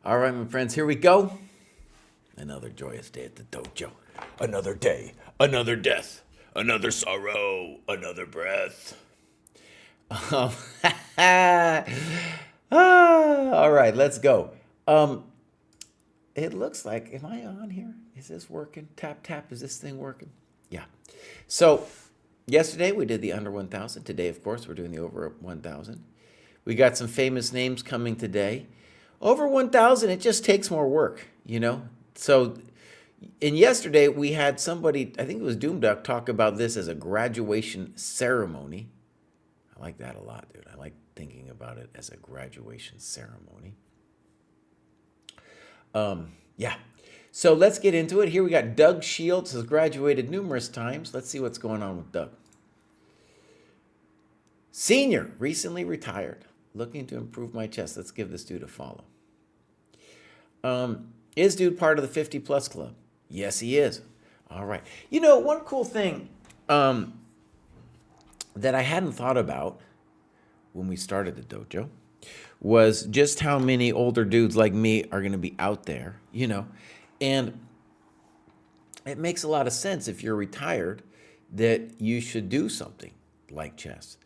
All right, my friends, here we go. Another joyous day at the dojo. Another day, another death, another sorrow, another breath. Um, all right, let's go. It looks like, am I on here? Is this working? Tap, tap, is this thing working? Yeah. So, yesterday we did the under 1,000. Today, of course, we're doing the over 1,000. We got some famous names coming today. Over 1,000, it just takes more work, you know? So, and yesterday we had somebody, I think it was Doomduck, talk about this as a graduation ceremony. I like that a lot, dude. I like thinking about it as a graduation ceremony. Yeah. So let's get into it. Here we got Doug Shields, has graduated numerous times. Let's see what's going on with Doug. Senior, recently retired. Looking to improve my chess. Let's give this dude a follow. Is dude part of the 50 plus club? Yes, he is. All right. You know, one cool thing that I hadn't thought about when we started the dojo was just how many older dudes like me are going to be out there, you know. And it makes a lot of sense if you're retired that you should do something like chess.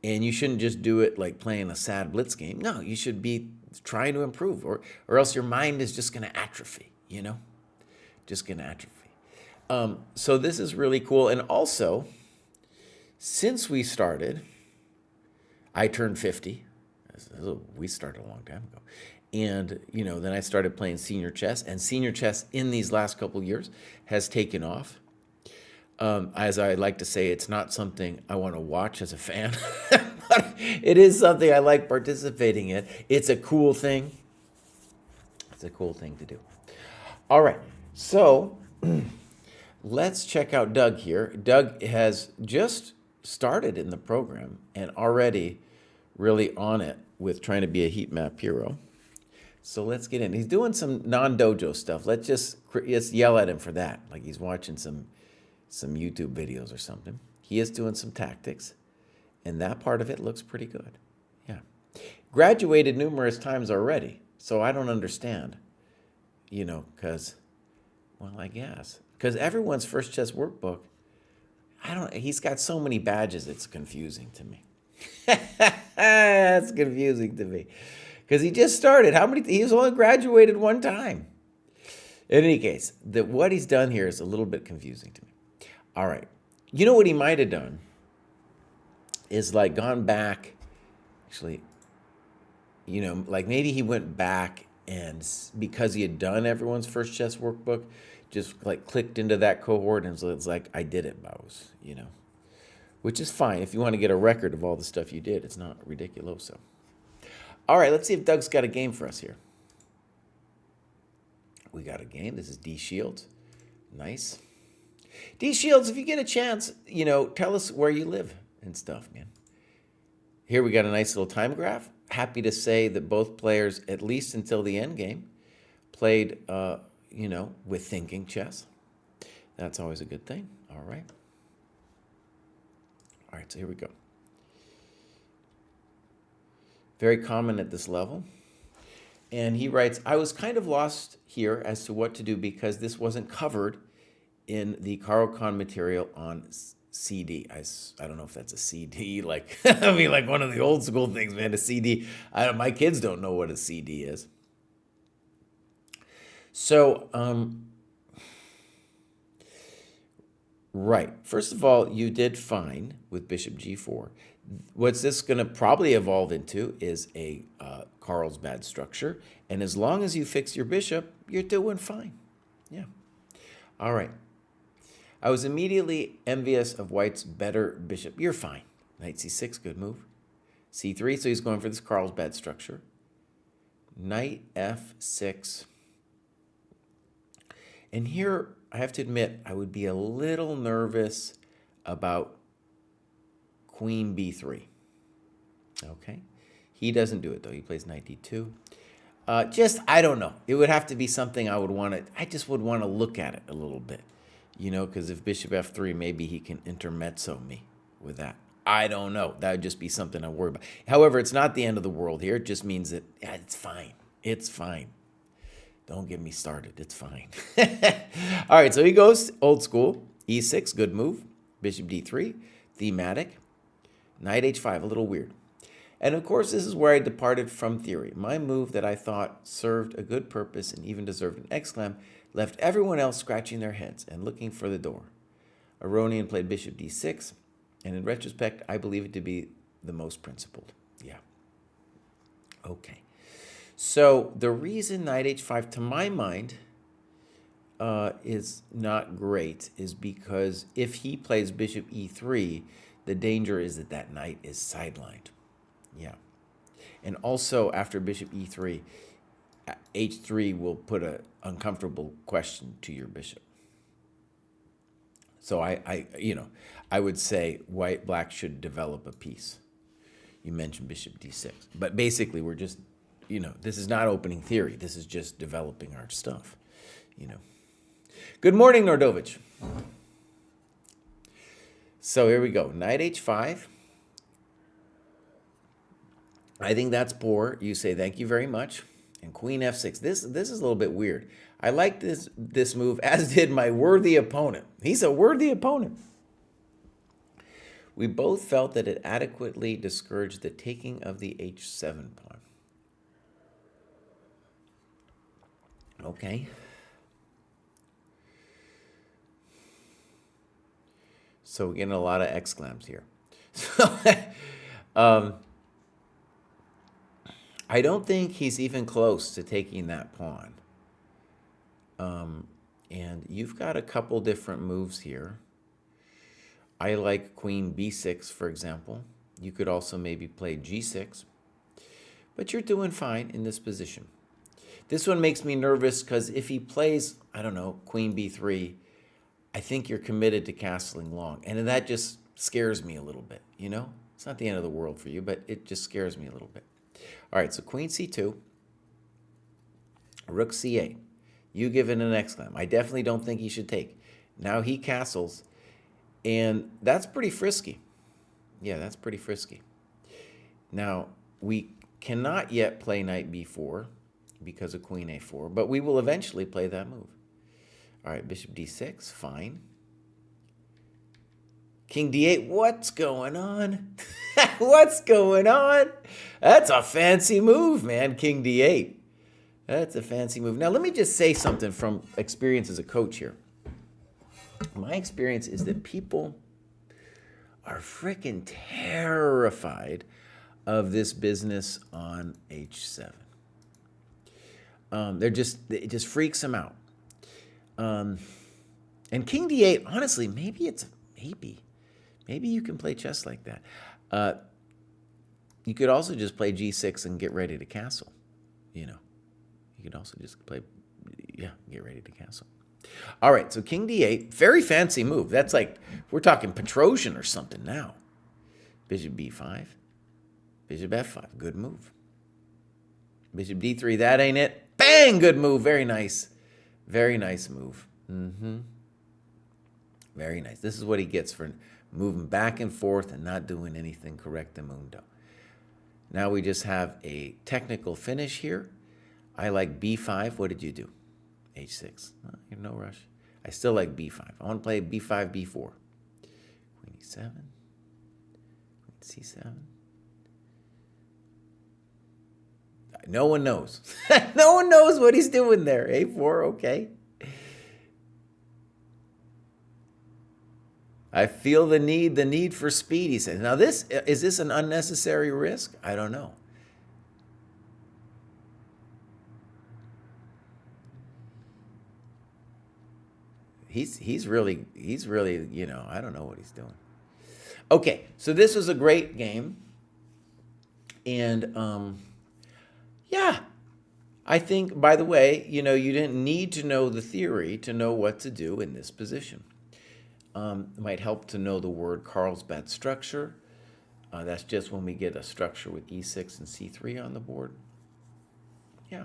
And you shouldn't just do it like playing a sad blitz game. No, you should be trying to improve, or else your mind is just going to atrophy, you know? Just going to atrophy. So this is really cool. And also, since we started, I turned 50. We started a long time ago. And, you know, then I started playing senior chess. And senior chess in these last couple of years has taken off. As I like to say, it's not something I want to watch as a fan. But it is something I like participating in. It's a cool thing. It's a cool thing to do. All right. So let's check out Doug here. Doug has just started in the program and already really on it with trying to be a heat map hero. So let's get in. He's doing some non-dojo stuff. Let's just yell at him for that. Like he's watching some YouTube videos or something. He is doing some tactics, and that part of it looks pretty good. Yeah. Graduated numerous times already, so I don't understand, you know, because, well, I guess. Because everyone's first chess workbook, he's got so many badges, it's confusing to me. That's confusing to me. Because he just started. He's only graduated one time. In any case, what he's done here is a little bit confusing to me. All right. You know what he might have done is like gone back, actually, you know, like maybe he went back and because he had done everyone's first chess workbook, just like clicked into that cohort and so it's like, I did it, Bows, you know. Which is fine. If you want to get a record of all the stuff you did, it's not ridiculous. All right, let's see if Doug's got a game for us here. We got a game. This is D Shields. Nice. D Shields, if you get a chance, you know, tell us where you live and stuff, man. Here we got a nice little time graph. Happy to say that both players, at least until the end game, played, you know, with thinking chess. That's always a good thing. All right. All right, so here we go. Very common at this level. And he writes, I was kind of lost here as to what to do because this wasn't covered in the Caro-Kann material on CD. I don't know if that's a CD, like, I mean, like one of the old school things, man, a CD. My kids don't know what a CD is. So, right. First of all, you did fine with bishop g4. What's this going to probably evolve into is a Carlsbad structure. And as long as you fix your bishop, you're doing fine. Yeah. All right. I was immediately envious of White's better bishop. You're fine. Knight c6, good move. c3, so he's going for this Carlsbad structure. Knight f6. And here, I have to admit, I would be a little nervous about queen b3. Okay. He doesn't do it, though. He plays knight d2. I don't know. It would have to be something I just would want to look at it a little bit. You know, because if bishop f3, maybe he can intermezzo me with that. I don't know. That would just be something I worry about. However, it's not the end of the world here. It just means that it's fine. It's fine. Don't get me started. It's fine. All right, so he goes old school. E6, good move. Bishop D3, thematic. Knight H5, a little weird. And of course, this is where I departed from theory. My move that I thought served a good purpose and even deserved an exclam left everyone else scratching their heads and looking for the door. Aronian played Bishop D6, and in retrospect, I believe it to be the most principled. Yeah. Okay. So the reason Knight H5, to my mind, is not great is because if he plays Bishop E3, the danger is that that knight is sidelined. Yeah. And also after Bishop E3, H3 will put an uncomfortable question to your bishop. So I would say black should develop a piece. You mentioned Bishop D6. But basically we're just, this is not opening theory. This is just developing our stuff, Good morning, Nordovich. So here we go. Knight H5. I think that's poor. You say thank you very much. And Queen F6. This is a little bit weird. I like this move, as did my worthy opponent. He's a worthy opponent. We both felt that it adequately discouraged the taking of the H7 pawn. Okay. So we're getting a lot of exclams here. So, I don't think he's even close to taking that pawn. And you've got a couple different moves here. I like Queen B6, for example. You could also maybe play G6. But you're doing fine in this position. This one makes me nervous because if he plays, I don't know, Queen B3, I think you're committed to castling long. And that just scares me a little bit, It's not the end of the world for you, but it just scares me a little bit. All right, so Queen C2, Rook C8. You give it an exclam. I definitely don't think he should take. Now he castles, and that's pretty frisky. Yeah, that's pretty frisky. Now, we cannot yet play Knight B4 because of Queen A4, but we will eventually play that move. All right, Bishop D6, fine. King D8, what's going on? What's going on? That's a fancy move, man, King D8. That's a fancy move. Now, let me just say something from experience as a coach here. My experience is that people are freaking terrified of this business on H7. It just freaks them out. And King D8, honestly, maybe you can play chess like that. You could also just play G6 and get ready to castle. You could also just play, get ready to castle. All right, so King D8, very fancy move. That's like, we're talking Petrosian or something now. Bishop B5, Bishop F5, good move. Bishop D3, that ain't it. Bang, good move, very nice. Very nice move. Very nice. This is what he gets for moving back and forth and not doing anything correctamundo. Now we just have a technical finish here. I like B5. What did you do? H6. You're no rush. I still like B5. I want to play B5, B4. Queen E7. Queen C7. No one knows. No one knows what he's doing there. A4, okay. I feel the need for speed, he says. Now is this an unnecessary risk? I don't know. He's really, I don't know what he's doing. Okay, so this was a great game. And yeah, I think, by the way, you didn't need to know the theory to know what to do in this position. It might help to know the word Carlsbad structure. That's just when we get a structure with E6 and C3 on the board. Yeah.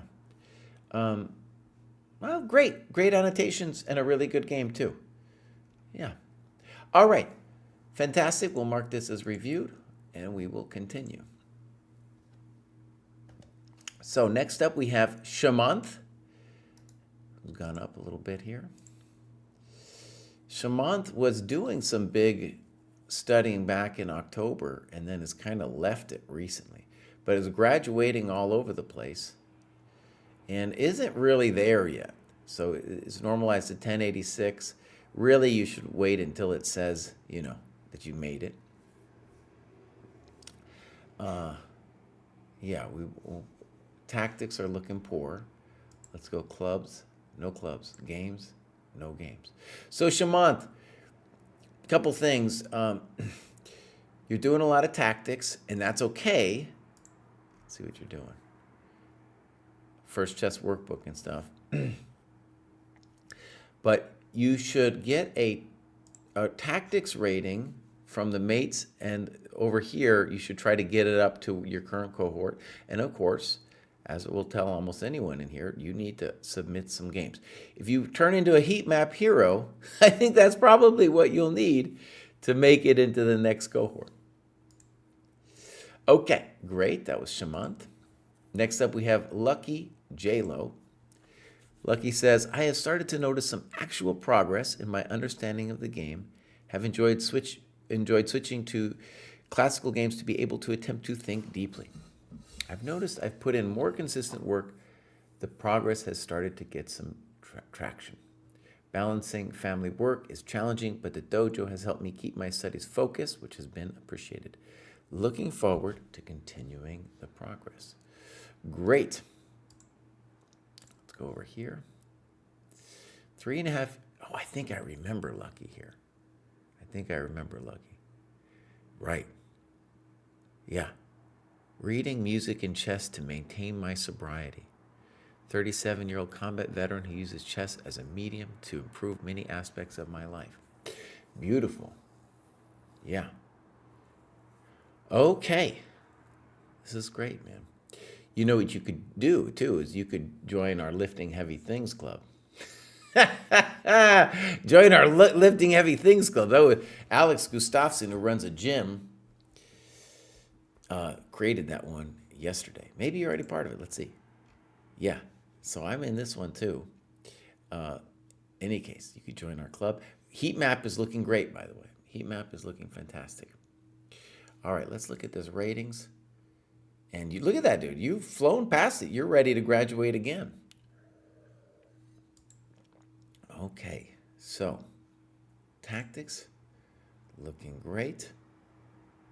Well, great annotations and a really good game too. Yeah. All right. Fantastic. We'll mark this as reviewed and we will continue. So next up we have Shamanth. has gone up a little bit here. Shamant was doing some big studying back in October and then has kind of left it recently, but is graduating all over the place and isn't really there yet. So it's normalized to 1086. Really, you should wait until it says, you know, that you made it. Yeah, tactics are looking poor. Let's go clubs, no clubs. Games, no games. So Shamant, couple things. You're doing a lot of tactics, and that's okay. Let's see what you're doing. First chess workbook and stuff. But you should get a tactics rating from the mates, and over here you should try to get it up to your current cohort. And of course, as it will tell almost anyone in here, you need to submit some games. If you turn into a heat map hero, I think that's probably what you'll need to make it into the next cohort. Okay, great. That was Shamant. Next up, we have Lucky J-Lo. Lucky says, I have started to notice some actual progress in my understanding of the game. Have enjoyed switching to classical games to be able to attempt to think deeply. I've noticed I've put in more consistent work. The progress has started to get some traction. Balancing family work is challenging, but the dojo has helped me keep my studies focused, which has been appreciated. Looking forward to continuing the progress. Great. Let's go over here. 3.5. Oh, I think I remember Lucky here. Right. Yeah. Reading music and chess to maintain my sobriety. 37-year-old combat veteran who uses chess as a medium to improve many aspects of my life. Beautiful. Yeah. Okay. This is great, man. You know what you could do, too, is you could join our Lifting Heavy Things Club. Join our Lifting Heavy Things Club. That was Alex Gustafsson, who runs a gym, created that one yesterday. Maybe you're already part of it. Let's see. Yeah. So I'm in this one, too. Any case, you could join our club. Heat map is looking great, by the way. Heat map is looking fantastic. All right, let's look at this ratings. And you look at that, dude. You've flown past it. You're ready to graduate again. Okay, so tactics looking great.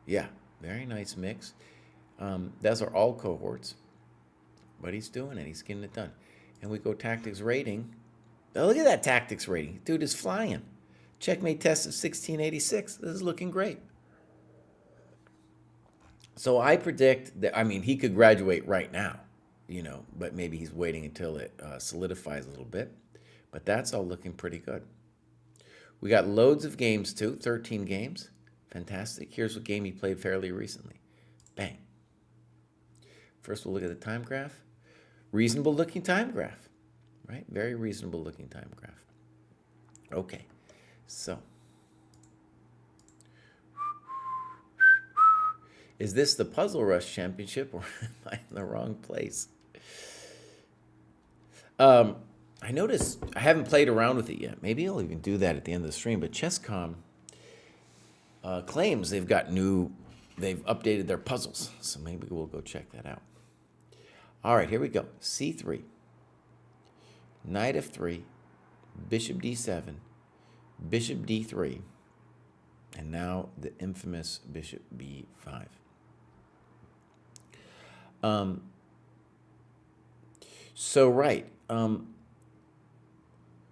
Yeah, very nice mix. Those are all cohorts, but he's doing it. He's getting it done. And we go tactics rating. Oh, look at that tactics rating. Dude is flying. Checkmate test of 1686. This is looking great. So I predict that, I mean, he could graduate right now, you know, but maybe he's waiting until it solidifies a little bit. But that's all looking pretty good. We got loads of games, too. 13 games. Fantastic. Here's what game he played fairly recently. Bang. First, we'll look at the time graph. Reasonable looking time graph, right? Very reasonable looking time graph. Okay, so. Is this the Puzzle Rush Championship, or am I in the wrong place? I noticed I haven't played around with it yet. Maybe I'll even do that at the end of the stream. But ChessCom claims they've updated their puzzles. So maybe we'll go check that out. All right, here we go. C3, Knight F3, Bishop D7, Bishop D3, and now the infamous Bishop B5.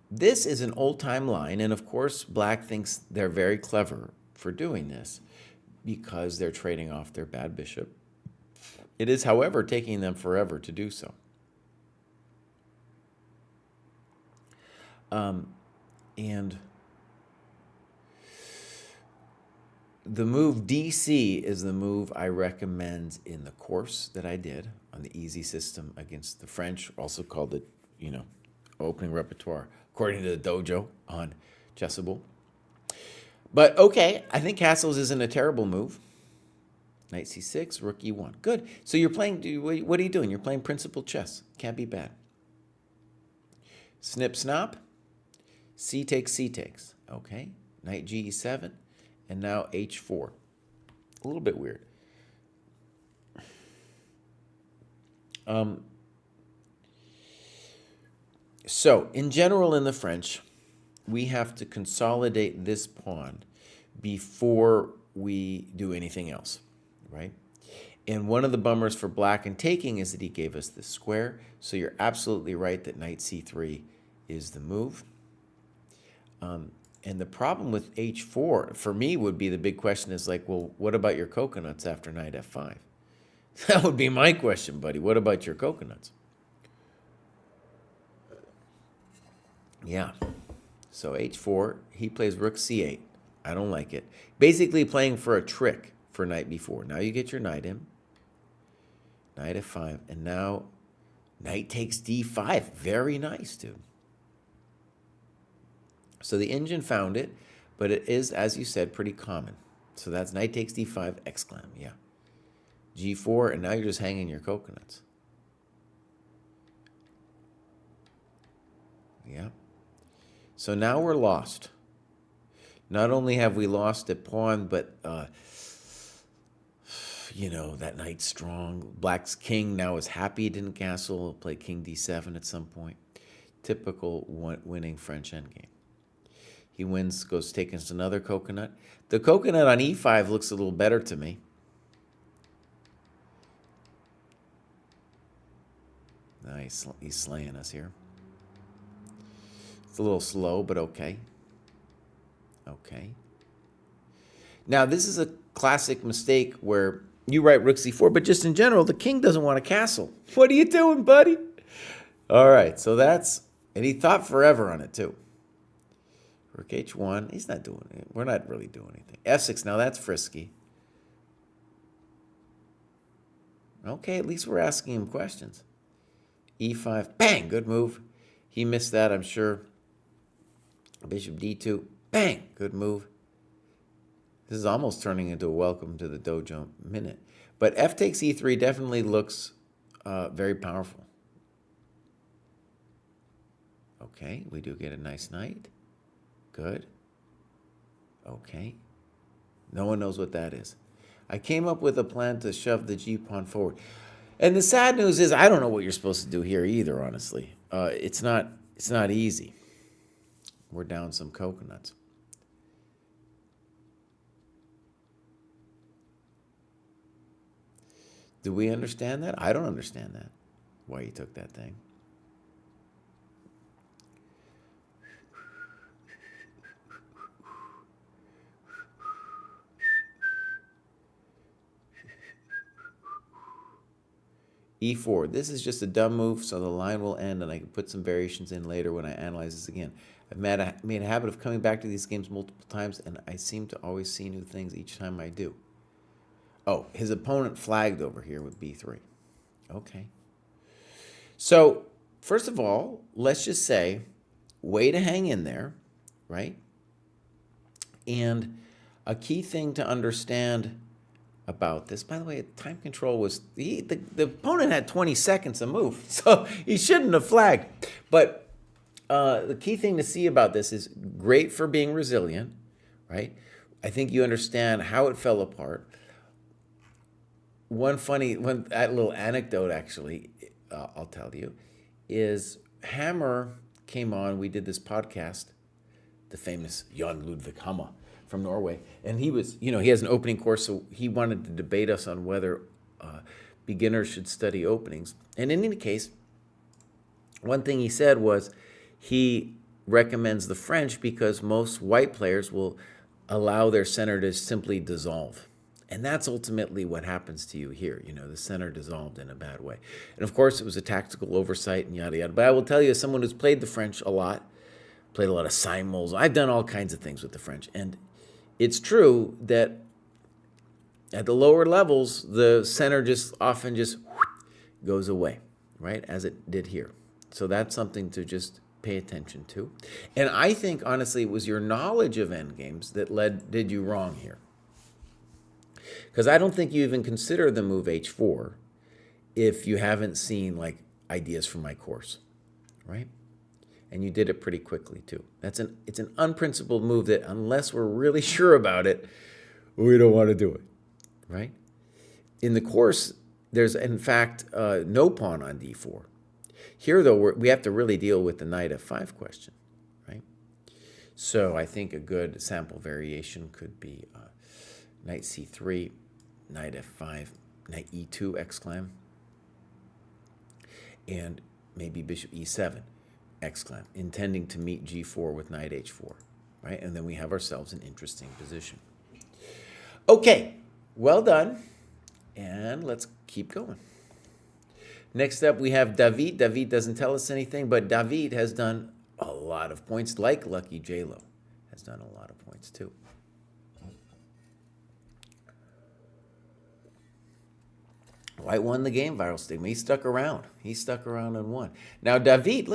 This is an old-time line, and of course, Black thinks they're very clever for doing this because they're trading off their bad bishop. It is, however, taking them forever to do so. And the move DC is the move I recommend in the course that I did on the easy system against the French, also called it, you know, opening repertoire, according to the dojo on Chessable. But okay, I think castles isn't a terrible move. Knight C6, Rook E1. Good. So you're playing, what are you doing? You're playing principal chess. Can't be bad. Snip, snap. C takes, C takes. Okay. Knight G7. And now H4. A little bit weird. So, in general, in the French, we have to consolidate this pawn before we do anything else, right? And one of the bummers for black in taking is that he gave us this square. So you're absolutely right that knight c3 is the move. And the problem with h4, for me, would be the big question is like, well, what about your coconuts after knight f5? That would be my question, buddy. What about your coconuts? Yeah. So h4, he plays rook c8. I don't like it. Basically playing for a trick for knight b4. Now you get your knight in. Knight f5. And now knight takes d5. Very nice, dude. So the engine found it, but it is, as you said, pretty common. So that's knight takes d5, exclam, yeah. g4, and now you're just hanging your coconuts. Yeah. So now we're lost. Not only have we lost a pawn, but, you know, that knight's strong. Black's king now is happy he didn't castle. He'll play king d7 at some point. Typical winning French endgame. He wins, goes taking us another coconut. The coconut on e5 looks a little better to me. Nice, he's slaying us here. It's a little slow, but okay. Okay. Now, this is a classic mistake where you write rook c4, but just in general, the king doesn't want a castle. What are you doing, buddy? All right, so that's, and he thought forever on it, too. Rook h1, he's not doing it. We're not really doing anything. f6, now that's frisky. Okay, at least we're asking him questions. e5, bang, good move. He missed that, I'm sure. Bishop d2, bang, good move. This is almost turning into a welcome to the dojo minute. But f takes e3 definitely looks very powerful. Okay, we do get a nice knight. Good. Okay. No one knows what that is. I came up with a plan to shove the g-pawn forward. And the sad news is I don't know what you're supposed to do here either, honestly. It's not easy. We're down some coconuts. Do we understand that? I don't understand that. Why you took that thing. e4. This is just a dumb move, so the line will end, and I can put some variations in later when I analyze this again. I've made a habit of coming back to these games multiple times, and I seem to always see new things each time I do. Oh, his opponent flagged over here with b3. Okay. So, first of all, let's just say, way to hang in there, right? And a key thing to understand about this, by the way, time control was, the opponent had 20 seconds to move, so he shouldn't have flagged. But the key thing to see about this is great for being resilient, right? I think you understand how it fell apart. One little anecdote, actually, I'll tell you, is Hammer came on. We did this podcast, the famous Jan Ludvig Hammer from Norway, and he was, he has an opening course, so he wanted to debate us on whether beginners should study openings. And in any case, one thing he said was he recommends the French because most white players will allow their center to simply dissolve. And that's ultimately what happens to you here. The center dissolved in a bad way. And of course, it was a tactical oversight and yada, yada. But I will tell you, as someone who's played the French a lot, played a lot of simoles, I've done all kinds of things with the French. And it's true that at the lower levels, the center often goes away, right? As it did here. So that's something to just pay attention to. And I think, honestly, it was your knowledge of endgames that did you wrong here. Because I don't think you even consider the move h4 if you haven't seen, like, ideas from my course, right? and you did it pretty quickly too. It's an unprincipled move that unless we're really sure about it, we don't want to do it, right? In the course, there's in fact no pawn on d4. Here, though, we have to really deal with the knight f5 question, right? So I think a good sample variation could be knight c3, knight f5, knight e2 exclam, and maybe bishop e7 exclam, intending to meet g4 with knight h4, right? And then we have ourselves an interesting position. Okay, well done, and let's keep going. Next up, we have David. David doesn't tell us anything, but David has done a lot of points, like Lucky J-Lo has done a lot of points too. White won the game, Viral Stigma. He stuck around. He stuck around and won. Now, David,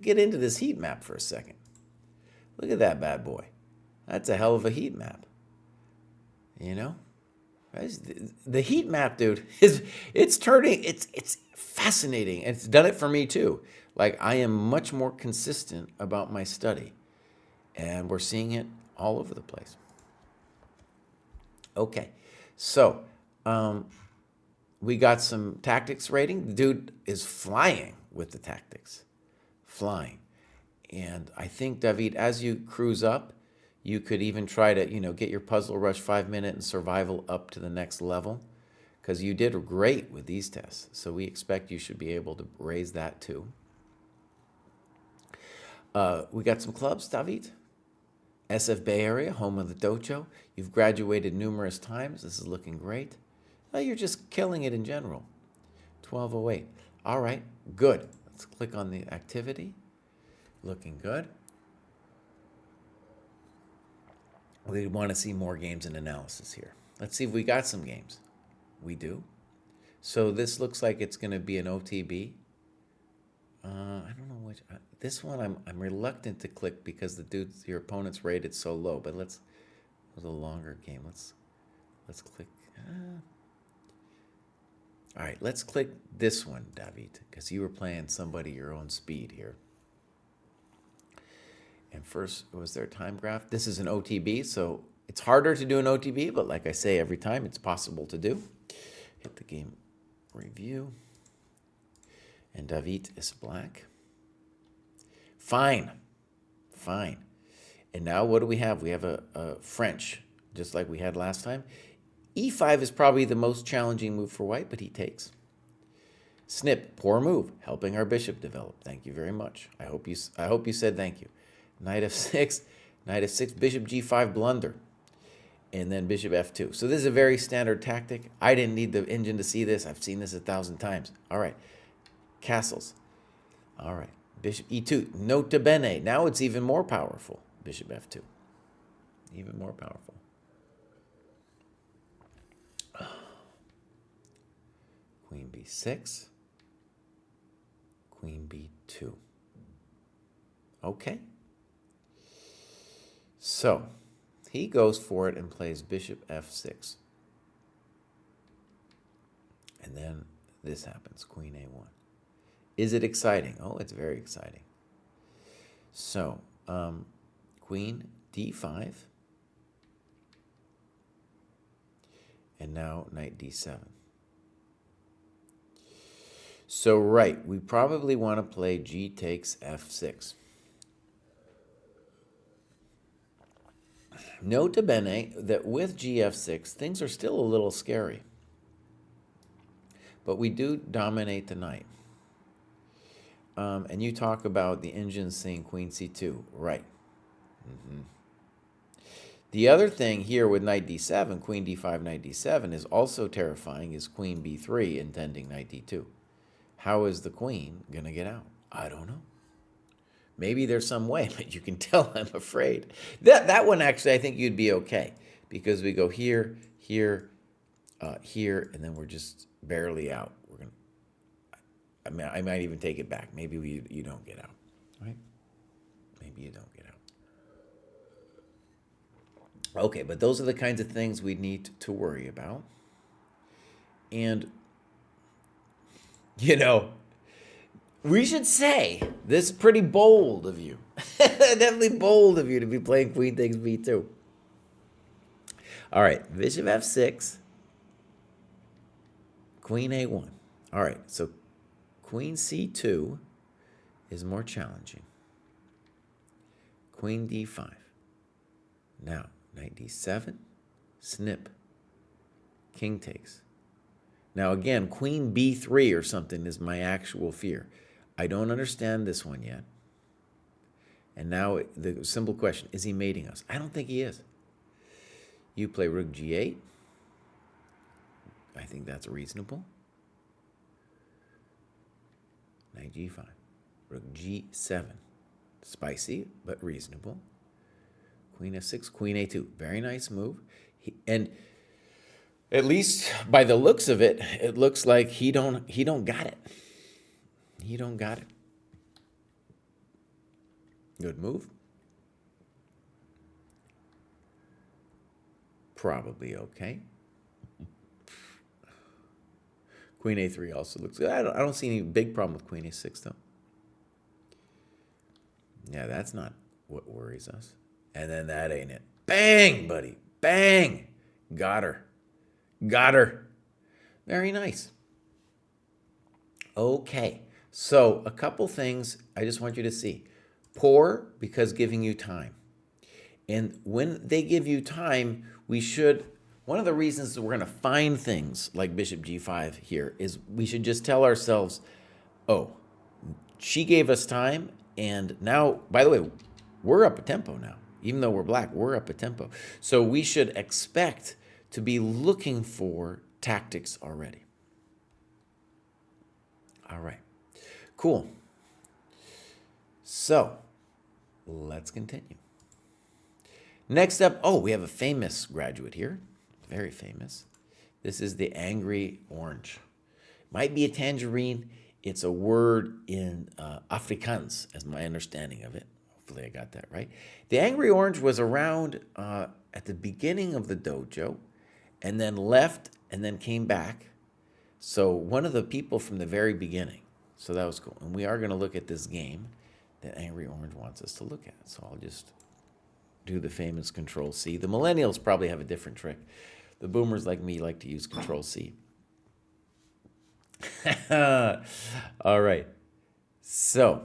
get into this heat map for a second. Look at that bad boy. That's a hell of a heat map. You know? The heat map, dude, it's fascinating. It's done it for me too. Like, I am much more consistent about my study, and we're seeing it all over the place. Okay, so we got some tactics rating. The dude is flying with the tactics, flying. And I think, David, as you cruise up, you could even try to, get your Puzzle Rush 5-minute and survival up to the next level, because you did great with these tests. So we expect you should be able to raise that too. We got some clubs, David. SF Bay Area, home of the dojo. You've graduated numerous times. This is looking great. You're just killing it in general. 1208. All right, good. Let's click on the activity. Looking good. We want to see more games and analysis here. Let's see if we got some games. We do. So this looks like it's going to be an OTB. I don't know which. This one I'm reluctant to click because your opponent's rated so low. But it was a longer game. Let's click. All right, let's click this one, David, because you were playing somebody your own speed here. And first, was there a time graph? This is an OTB, so it's harder to do an OTB, but like I say every time, it's possible to do. Hit the game review. And David is black. Fine. Fine. And now what do we have? We have a French, just like we had last time. E5 is probably the most challenging move for white, but he takes. Snip, poor move, helping our bishop develop. Thank you very much. I hope you said thank you. Knight f6, bishop g5 blunder, and then bishop f2. So this is a very standard tactic. I didn't need the engine to see this. I've seen this 1,000 times. All right, castles. All right, bishop e2, nota bene. Now it's even more powerful. Bishop f2, even more powerful. Queen b6, queen b2. Okay. So he goes for it and plays bishop f6. And then this happens, queen a1. Is it exciting? Oh, it's very exciting. So queen d5. And now knight d7. So right, we probably want to play g takes f6. Nota bene that with gf6, things are still a little scary. But we do dominate the knight. And you talk about the engine seeing queen c2. Right. The other thing here with knight d7, queen d5, knight d7 is also terrifying, is queen b3 intending knight d2. How is the queen going to get out? I don't know. Maybe there's some way, but you can tell I'm afraid. That one, actually, I think you'd be okay, because we go here, here, here, and then we're just barely out. I might even take it back. Maybe you don't get out, right? Maybe you don't get out. Okay, but those are the kinds of things we need to worry about. And, we should say this is pretty bold of you. Definitely bold of you to be playing queen takes b2. All right, bishop f6, queen a1. All right, so queen c2 is more challenging. Queen d5. Now, knight d7, snip, king takes. Now again, queen b3 or something is my actual fear. I don't understand this one yet. And now the simple question, is he mating us? I don't think he is. You play rook g8. I think that's reasonable. Knight g5. Rook g7. Spicy, but reasonable. Queen f6, queen a2. Very nice move. And at least by the looks of it, it looks like he don't got it. He don't got it. Good move. Probably okay. Queen a3 also looks good. I don't see any big problem with queen a6 though. Yeah, that's not what worries us. And then that ain't it. Bang, buddy. Bang. Got her. Got her. Very nice. Okay. So a couple things I just want you to see. Poor because giving you time. And when they give you time, we should, one of the reasons that we're going to find things like bishop g5 here is we should just tell ourselves, oh, she gave us time, and now, by the way, we're up a tempo now. Even though we're black, we're up a tempo. So we should expect to be looking for tactics already. All right, cool. So let's continue. Next up, oh, we have a famous graduate here, very famous. This is the angry orange. Might be a tangerine. It's a word in Afrikaans, as my understanding of it. Hopefully I got that right. The angry orange was around at the beginning of the dojo, and then left, and then came back. So one of the people from the very beginning. So that was cool. And we are going to look at this game that Angry Orange wants us to look at. So I'll just do the famous Control-C. The millennials probably have a different trick. The boomers like me like to use Control-C. All right. So,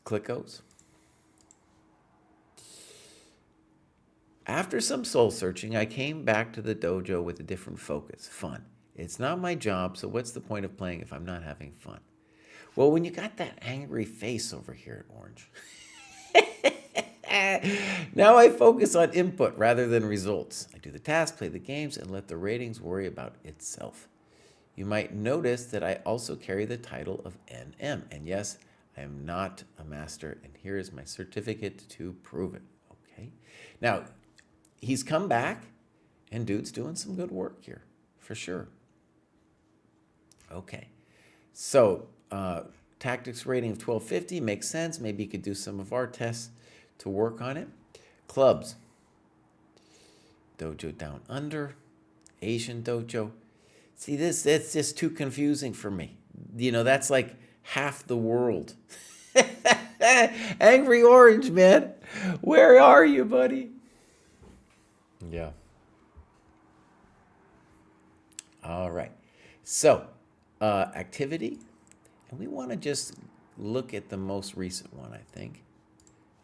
click goes. After some soul searching, I came back to the dojo with a different focus, fun. It's not my job, so what's the point of playing if I'm not having fun? Well, when you got that angry face over here at Orange, now I focus on input rather than results. I do the task, play the games, and let the ratings worry about itself. You might notice that I also carry the title of NM, and yes, I am not a master, and here is my certificate to prove it. Okay, now he's come back, and dude's doing some good work here, for sure. Okay, so tactics rating of 1250 makes sense. Maybe you could do some of our tests to work on it. Clubs. Dojo down under. Asian dojo. See, that's just too confusing for me. You know, that's like half the world. Angry Orange, man. Where are you, buddy? Yeah. All right. So, activity. And we want to just look at the most recent one, I think,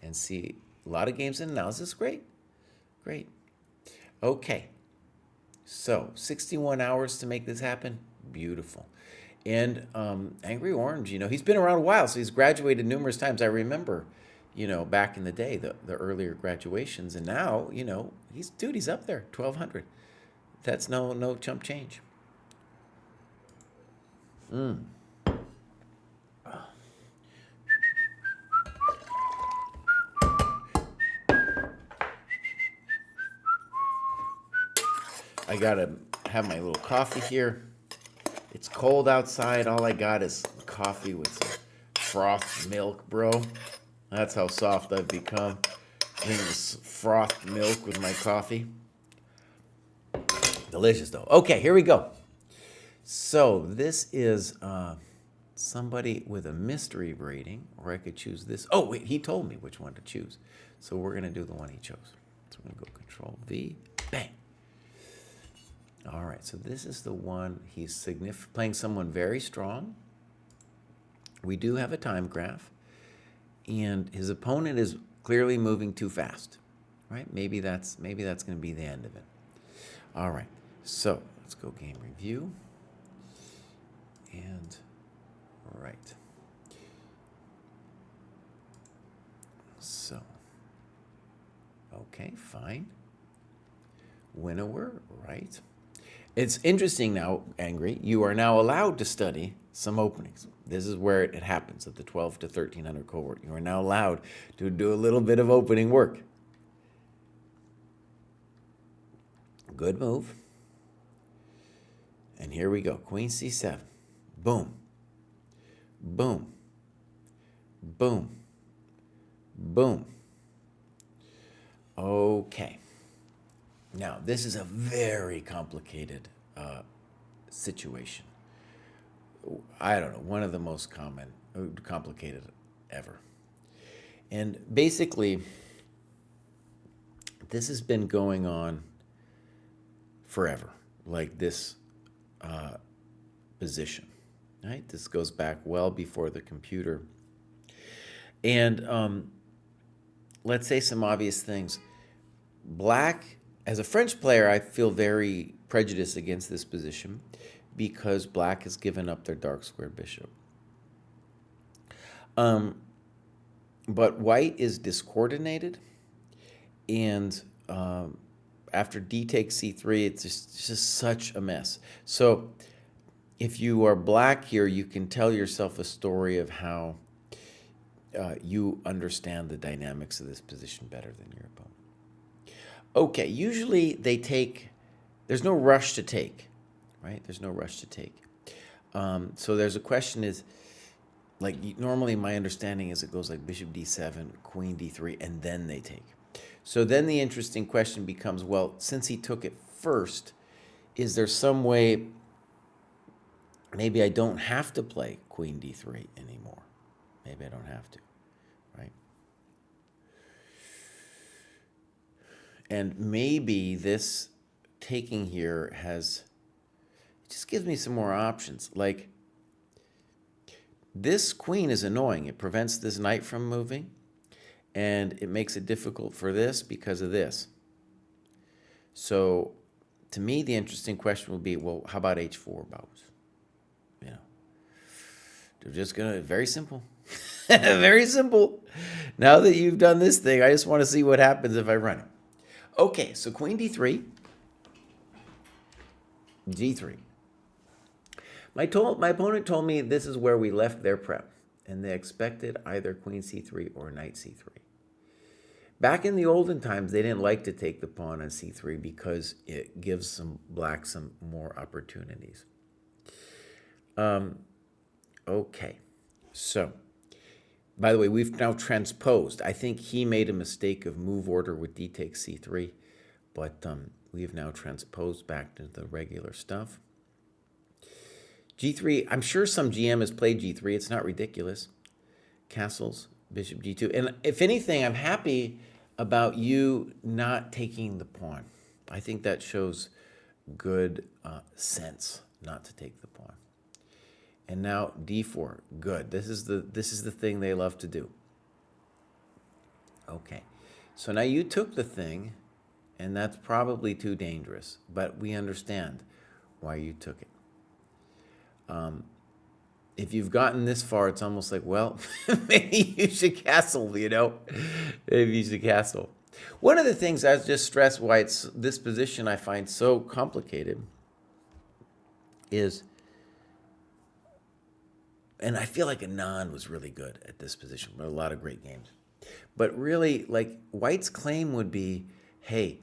and see a lot of games and analysis. Great. Great. Okay. So, 61 hours to make this happen. Beautiful. And Angry Orange, you know, he's been around a while, so he's graduated numerous times. I remember, you know, back in the day, the earlier graduations. And now, you know, he's up there, 1,200. That's no chump change. I gotta have my little coffee here. It's cold outside. All I got is coffee with some frothed milk, bro. That's how soft I've become. Drinking this frothed milk with my coffee. Delicious, though. Okay, here we go. So this is somebody with a mystery rating, or I could choose this. Oh, wait, he told me which one to choose. So we're going to do the one he chose. So we're going to go Control V, bang. All right, so this is the one he's playing someone very strong. We do have a time graph, and his opponent is clearly moving too fast, right? Maybe that's going to be the end of it. All right, so let's go game review, and right. So, okay, fine. Winnower, right? It's interesting now, Angry, you are now allowed to study some openings. This is where it happens at the 12 to 1300 cohort. You are now allowed to do a little bit of opening work. Good move. And here we go, Queen C7. Boom. Boom. Boom. Boom. Okay. Now, this is a very complicated situation. I don't know, one of the most complicated ever. And basically, this has been going on forever, like this position, right? This goes back well before the computer. And let's say some obvious things. Black, as a French player, I feel very prejudiced against this position because black has given up their dark square bishop. But white is discoordinated, and after d takes c3, it's just such a mess. So if you are black here, you can tell yourself a story of how you understand the dynamics of this position better than your opponent. Okay, usually they take, there's no rush to take, right? There's no rush to take. So there's a question is, like normally my understanding is it goes like bishop d7, queen d3, and then they take. So then the interesting question becomes, well, since he took it first, is there some way maybe I don't have to play queen d3 anymore? Maybe I don't have to, right? And maybe this taking here has, it just gives me some more options. Like, this queen is annoying. It prevents this knight from moving, and it makes it difficult for this because of this. So, to me, the interesting question will be, well, how about h4 bows? You know, they're just gonna, very simple. Very simple. Now that you've done this thing, I just want to see what happens if I run it. Okay, so queen d3, g3. My opponent told me this is where we left their prep, and they expected either queen c3 or knight c3. Back in the olden times, they didn't like to take the pawn on c3 because it gives some black some more opportunities. Okay, so, by the way, we've now transposed. I think he made a mistake of move order with d takes c3, but we've now transposed back to the regular stuff. g3, I'm sure some GM has played g3. It's not ridiculous. Castles, bishop g2. And if anything, I'm happy about you not taking the pawn. I think that shows good sense not to take the pawn. And now d4, good. This is the thing they love to do. Okay, so now you took the thing, and that's probably too dangerous, but we understand why you took it. If you've gotten this far, it's almost like, well, maybe you should castle, you know? Maybe you should castle. One of the things I just stressed why it's this position I find so complicated is, and I feel like Anand was really good at this position, a lot of great games. But really, like, white's claim would be, hey,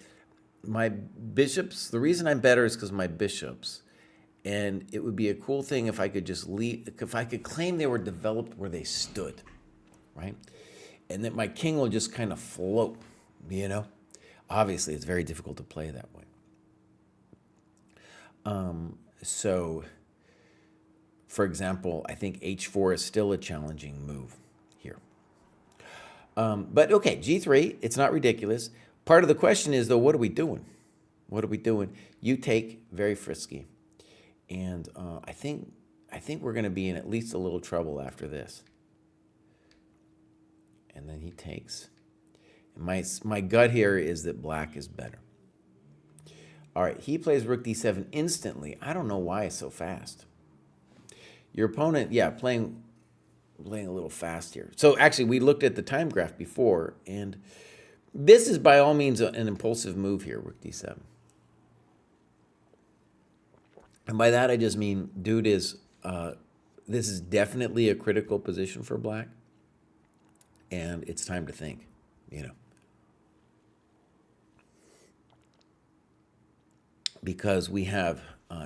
my bishops, the reason I'm better is because my bishops. And it would be a cool thing if I could just leave, if I could claim they were developed where they stood, right? And that my king will just kind of float, you know? Obviously, it's very difficult to play that way. So For example, I think h4 is still a challenging move here. But okay, g3, it's not ridiculous. Part of the question is, though, what are we doing? What are we doing? You take, very frisky. And I think we're going to be in at least a little trouble after this. And then he takes. And my gut here is that black is better. All right, he plays rook d7 instantly. I don't know why it's so fast. Your opponent, yeah, playing a little fast here. So actually, we looked at the time graph before, and this is by all means an impulsive move here, rook d7. And by that, I just mean, dude is, this is definitely a critical position for black, and it's time to think, you know. Because we have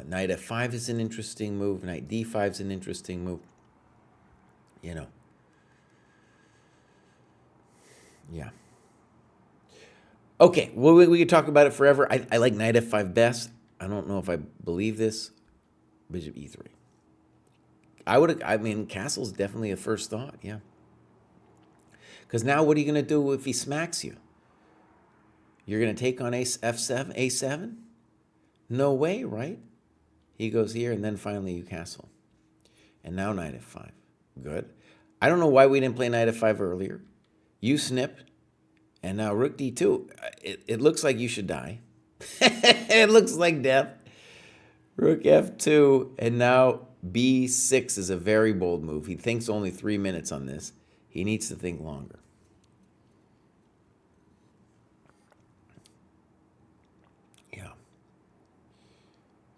knight f5 is an interesting move, knight d5 is an interesting move, you know. Yeah. Okay, well, we could talk about it forever. I like knight f5 best. I don't know if I believe this. Bishop e3. I mean, castle's definitely a first thought, yeah. Because now what are you going to do if he smacks you? You're going to take on f7, a7? No way, right? He goes here, and then finally you castle. And now knight f5. Good. I don't know why we didn't play knight f5 earlier. You snip, and now rook d2. It looks like you should die. It looks like death. Rook f2, and now b6 is a very bold move. He thinks only 3 minutes on this. He needs to think longer. Yeah.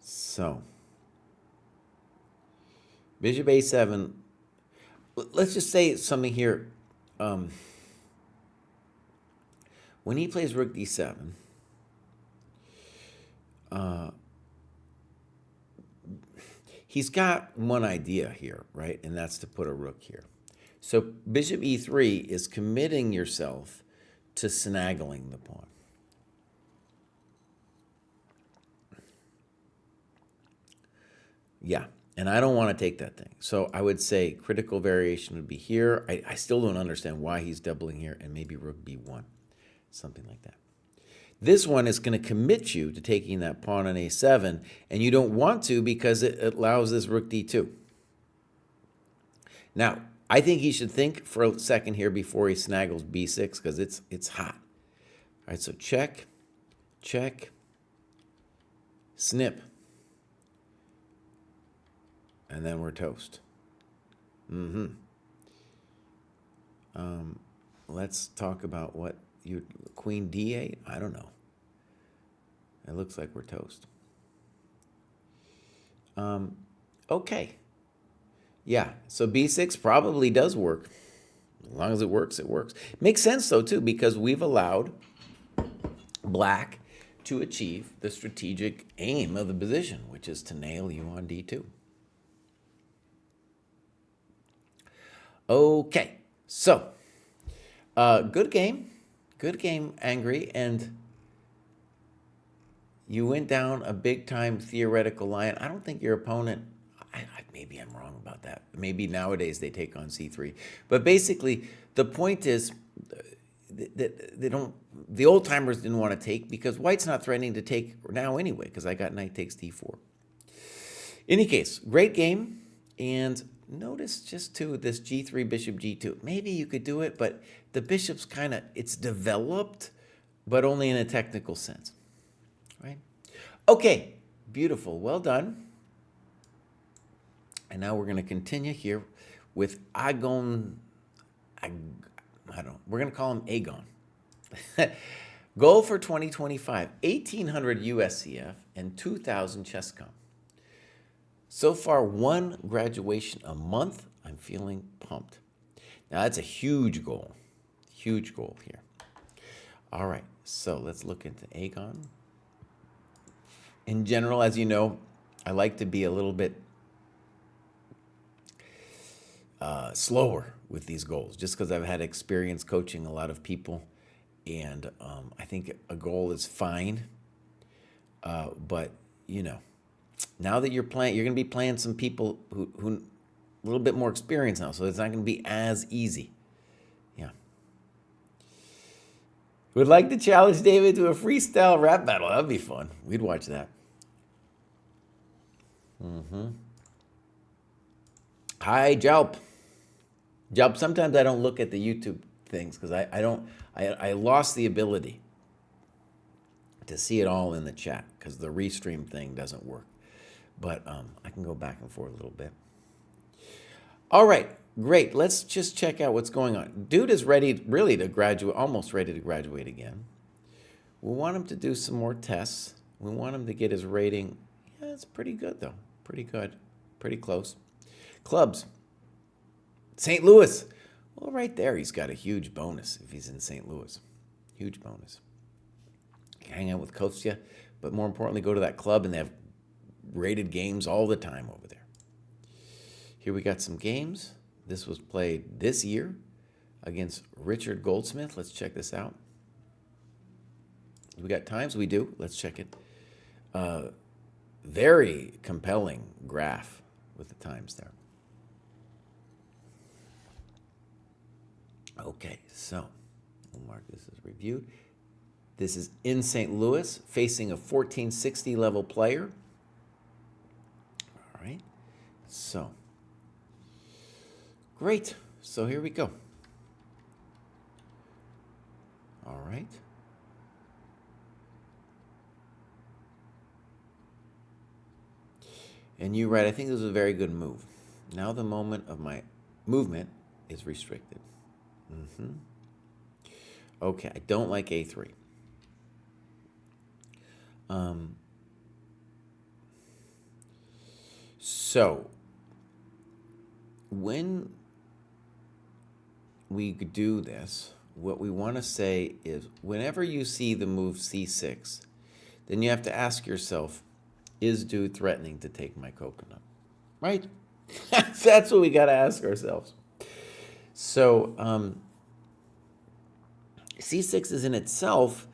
So, bishop a7. Let's just say something here. When he plays rook d7, he's got one idea here, right? And that's to put a rook here. So bishop e3 is committing yourself to snaggling the pawn. Yeah, and I don't want to take that thing. So I would say critical variation would be here. I still don't understand why he's doubling here, and maybe rook b1, something like that. This one is going to commit you to taking that pawn on a7, and you don't want to because it allows this rook d2. Now, I think he should think for a second here before he snaggles b6 because it's hot. All right, so check, check, snip, and then we're toast. Let's talk about what your queen d8. I don't know. It looks like we're toast. Okay. Yeah, so b6 probably does work. As long as it works, it works. Makes sense, though, too, because we've allowed black to achieve the strategic aim of the position, which is to nail you on d2. Okay, so good game, Angry, and you went down a big-time theoretical line. I don't think your opponent, maybe I'm wrong about that. Maybe nowadays they take on c3. But basically, the point is that the old-timers didn't want to take because white's not threatening to take now anyway because I got knight takes d4. In any case, great game, and notice just too this g3, bishop g2. Maybe you could do it, but the bishop's kind of, it's developed, but only in a technical sense, right? Okay, beautiful, well done. And now we're going to continue here with we're going to call him Agon. Goal for 2025, 1,800 USCF and 2,000 ChessCom. So far, 1 graduation a month. I'm feeling pumped. Now, that's a huge goal here. All right, so let's look into Agon. In general, as you know, I like to be a little bit slower with these goals, just because I've had experience coaching a lot of people, and I think a goal is fine, but you know, Now that you're playing, you're going to be playing some people who a little bit more experience now, so it's not going to be as easy. Yeah. Would like to challenge David to a freestyle rap battle. That'd be fun. We'd watch that. Hi, Jalp. Jalp, sometimes I don't look at the YouTube things because I lost the ability to see it all in the chat because the restream thing doesn't work. But I can go back and forth a little bit. All right, great. Let's just check out what's going on. Dude is ready, really, to graduate, almost ready to graduate again. We want him to do some more tests. We want him to get his rating. Yeah, it's pretty good, though. Pretty good. Pretty close. Clubs. St. Louis. Well, right there, he's got a huge bonus if he's in St. Louis. Huge bonus. Hang out with Kostya, but more importantly, go to that club, and they have rated games all the time over there. Here we got some games. This was played this year against Richard Goldsmith. Let's check this out. We got times? We do. Let's check it. Very compelling graph with the times there. Okay, so we'll mark this as reviewed. This is in St. Louis, facing a 1460 level player. All right, so great. So here we go. All right. And you're right, I think this was a very good move. Now the moment of my movement is restricted. Okay, I don't like A3. So when we do this, what we want to say is whenever you see the move C6, then you have to ask yourself, is dude threatening to take my coconut? Right? That's what we got to ask ourselves. So C6 is in itself,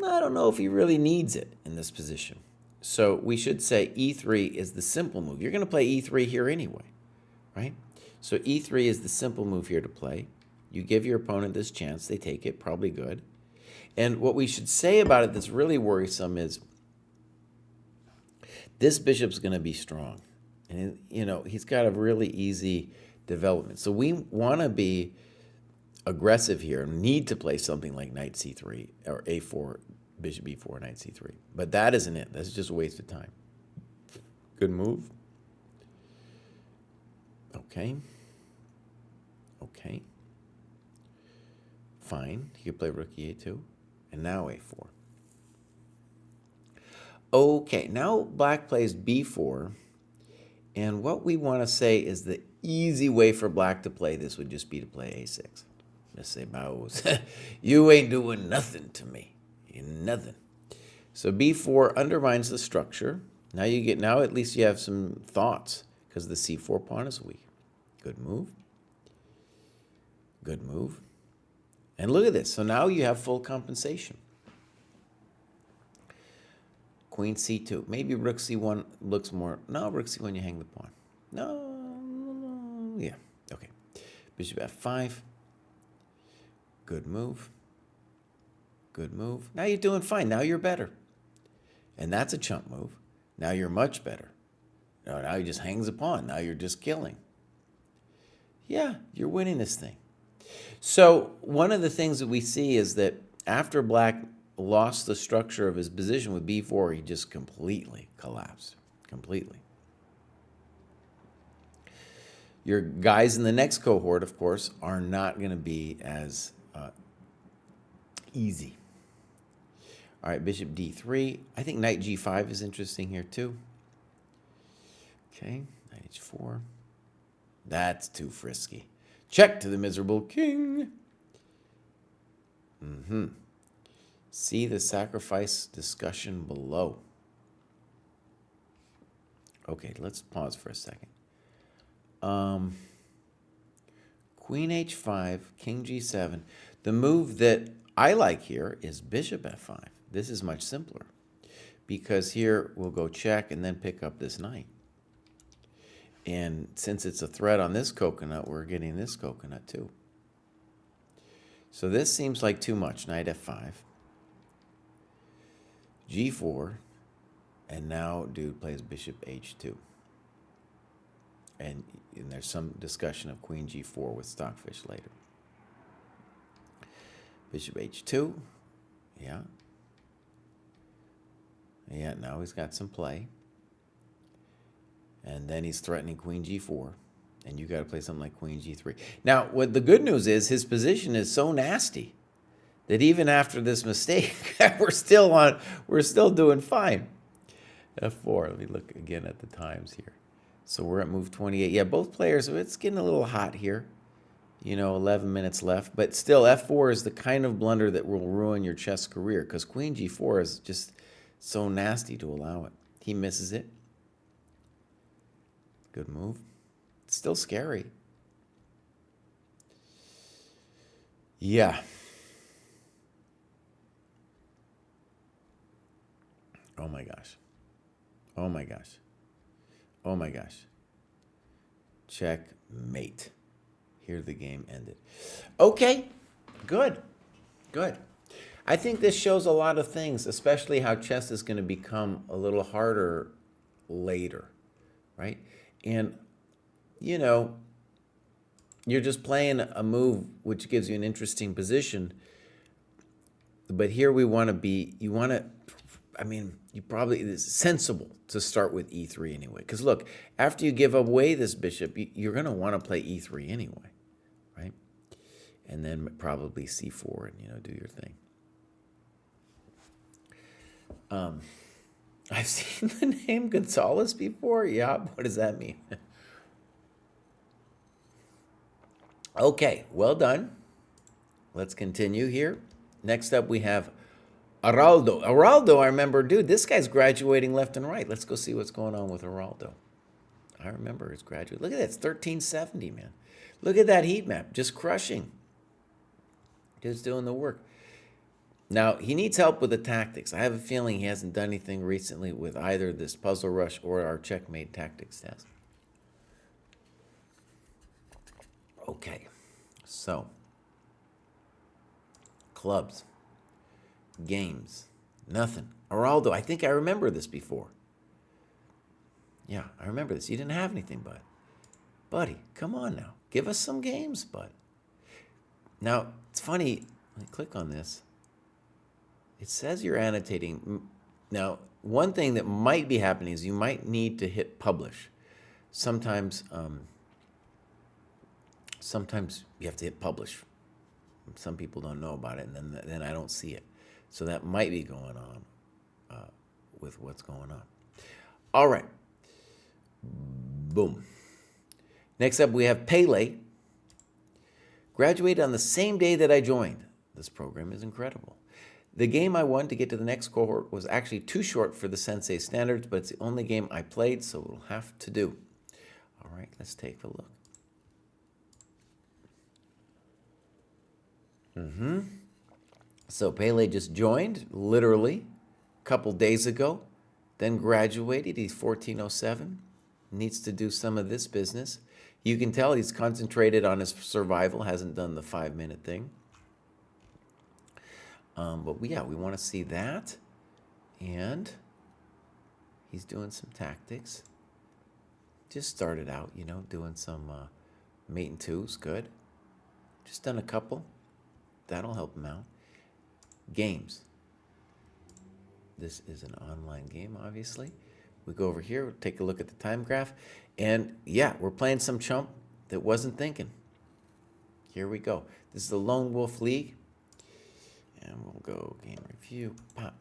I don't know if he really needs it in this position. So we should say E3 is the simple move. You're going to play E3 here anyway, right? So E3 is the simple move here to play. You give your opponent this chance. They take it, probably good. And what we should say about it that's really worrisome is this bishop's going to be strong. And, you know, he's got a really easy development. So we want to be aggressive here, need to play something like knight C3 or A4, bishop B4, knight C3. But that isn't it. That's just a waste of time. Good move. Okay. Okay. Fine. You could play rook E8 and now A4. Okay, now black plays B4, and what we want to say is the easy way for black to play this would just be to play A6. Just say, Mouse, you ain't doing nothing to me. You're nothing. So B4 undermines the structure. Now at least you have some thoughts because the C4 pawn is weak. Good move. Good move. And look at this. So now you have full compensation. Queen C2. Maybe rook C1 looks more. No, rook C1, you hang the pawn. No. Yeah. Okay. Bishop F5. Good move. Good move. Now you're doing fine. Now you're better. And that's a chump move. Now you're much better. No, now he just hangs a pawn. Now you're just killing. Yeah, you're winning this thing. So one of the things that we see is that after black lost the structure of his position with B4, he just completely collapsed. Completely. Your guys in the next cohort, of course, are not going to be as easy. All right, bishop D3. I think knight G5 is interesting here too. Okay, knight H4. That's too frisky. Check to the miserable king. See the sacrifice discussion below. Okay, let's pause for a second. Queen H5, King G7. The move that I like here is bishop F5. This is much simpler. because here we'll go check and then pick up this knight. And since it's a threat on this coconut, we're getting this coconut too. So this seems like too much. Knight f5, g4, and now dude plays bishop h2. And there's some discussion of queen g4 with Stockfish later. Bishop h2, yeah. Yeah, now he's got some play. And then he's threatening queen g4. And you got to play something like queen g3. Now, what the good news is, his position is so nasty that even after this mistake, we're still doing fine. f4. Let me look again at the times here. So we're at move 28. Yeah, both players, it's getting a little hot here. 11 minutes left. But still, f4 is the kind of blunder that will ruin your chess career, because queen g4 is just so nasty to allow it. He misses it. Good move. It's still scary. Yeah. Oh my gosh. Oh my gosh. Oh my gosh. Checkmate. Here the game ended. Okay. Good. Good. I think this shows a lot of things, especially how chess is going to become a little harder later, right? And, you're just playing a move which gives you an interesting position. But here we want to be, it's sensible to start with e3 anyway. Because look, after you give away this bishop, you're going to want to play e3 anyway, right? And then probably c4 and, do your thing. I've seen the name Gonzalez before. Yeah, what does that mean? Okay, well done. Let's continue here. Next up, we have Araldo. Araldo, I remember, dude, this guy's graduating left and right. Let's go see what's going on with Araldo. I remember his graduate. Look at that, it's 1370, man. Look at that heat map, just crushing. Just doing the work. Now, he needs help with the tactics. I have a feeling he hasn't done anything recently with either this Puzzle Rush or our Checkmate Tactics test. Okay, so clubs, games, nothing. Araldo, I think I remember this before. Yeah, I remember this. You didn't have anything, bud. Buddy, come on now. Give us some games, bud. Now, it's funny. Let me click on this. It says you're annotating. Now, one thing that might be happening is you might need to hit publish. Sometimes you have to hit publish. Some people don't know about it, and then I don't see it. So that might be going on with what's going on. All right. Boom. Next up, we have Pele. Graduated on the same day that I joined. This program is incredible. The game I won to get to the next cohort was actually too short for the Sensei standards, but it's the only game I played, so we'll have to do. All right, let's take a look. So Pele just joined, literally, a couple days ago, then graduated. He's 1407, needs to do some of this business. You can tell he's concentrated on his survival, hasn't done the 5-minute thing. But yeah, we want to see that. And he's doing some tactics. Just started out, doing some mate and twos. Good. Just done a couple. That'll help him out. Games. This is an online game, obviously. We go over here, we'll take a look at the time graph. And yeah, we're playing some chump that wasn't thinking. Here we go. This is the Lone Wolf League. And we'll go game review. Pop.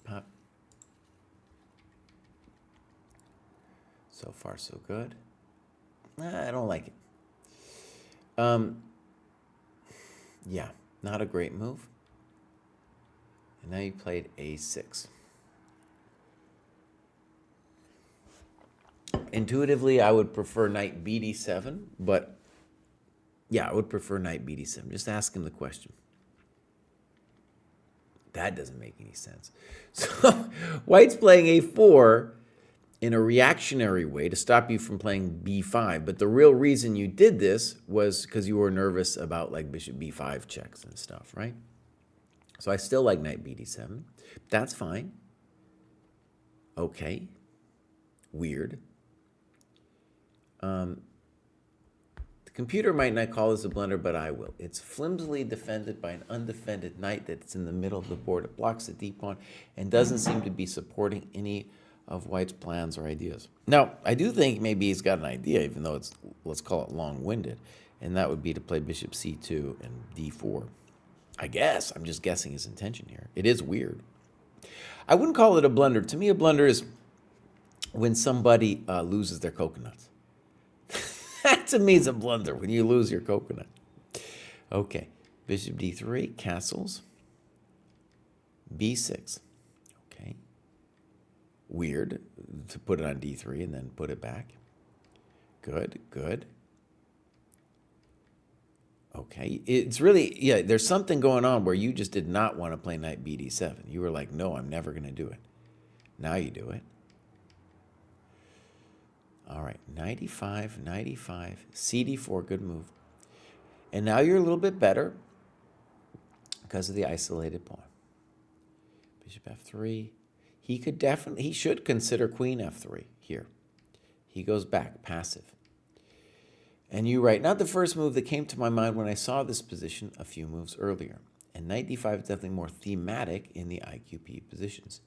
Pop. So far, so good. I don't like it. Yeah, not a great move. And now you played a6. Intuitively, I would prefer knight bd7, but yeah, I would prefer knight bd7. Just ask him the question. That doesn't make any sense. So white's playing a4 in a reactionary way to stop you from playing b5. But the real reason you did this was because you were nervous about like bishop b5 checks and stuff, right? So I still like knight bd7. That's fine. Okay. Weird. The computer might not call this a blunder, but I will. It's flimsily defended by an undefended knight that's in the middle of the board. It blocks the d-pawn and doesn't seem to be supporting any of white's plans or ideas. Now, I do think maybe he's got an idea, even though it's, let's call it long-winded, and that would be to play bishop c2 and d4. I guess. I'm just guessing his intention here. It is weird. I wouldn't call it a blunder. To me, a blunder is when somebody loses their coconuts. That to me is a blunder, when you lose your coconut. Okay, bishop d3, castles, b6. Okay, weird to put it on d3 and then put it back. Good, good. Okay, it's really, yeah, there's something going on where you just did not want to play knight bd7. You were like, no, I'm never going to do it. Now you do it. All right, knight e5, knight e5, cd4, good move. And now you're a little bit better because of the isolated pawn. Bishop f3. He should consider queen f3 here. He goes back, passive. And you write, not the first move that came to my mind when I saw this position a few moves earlier. And knight d5 is definitely more thematic in the IQP positions.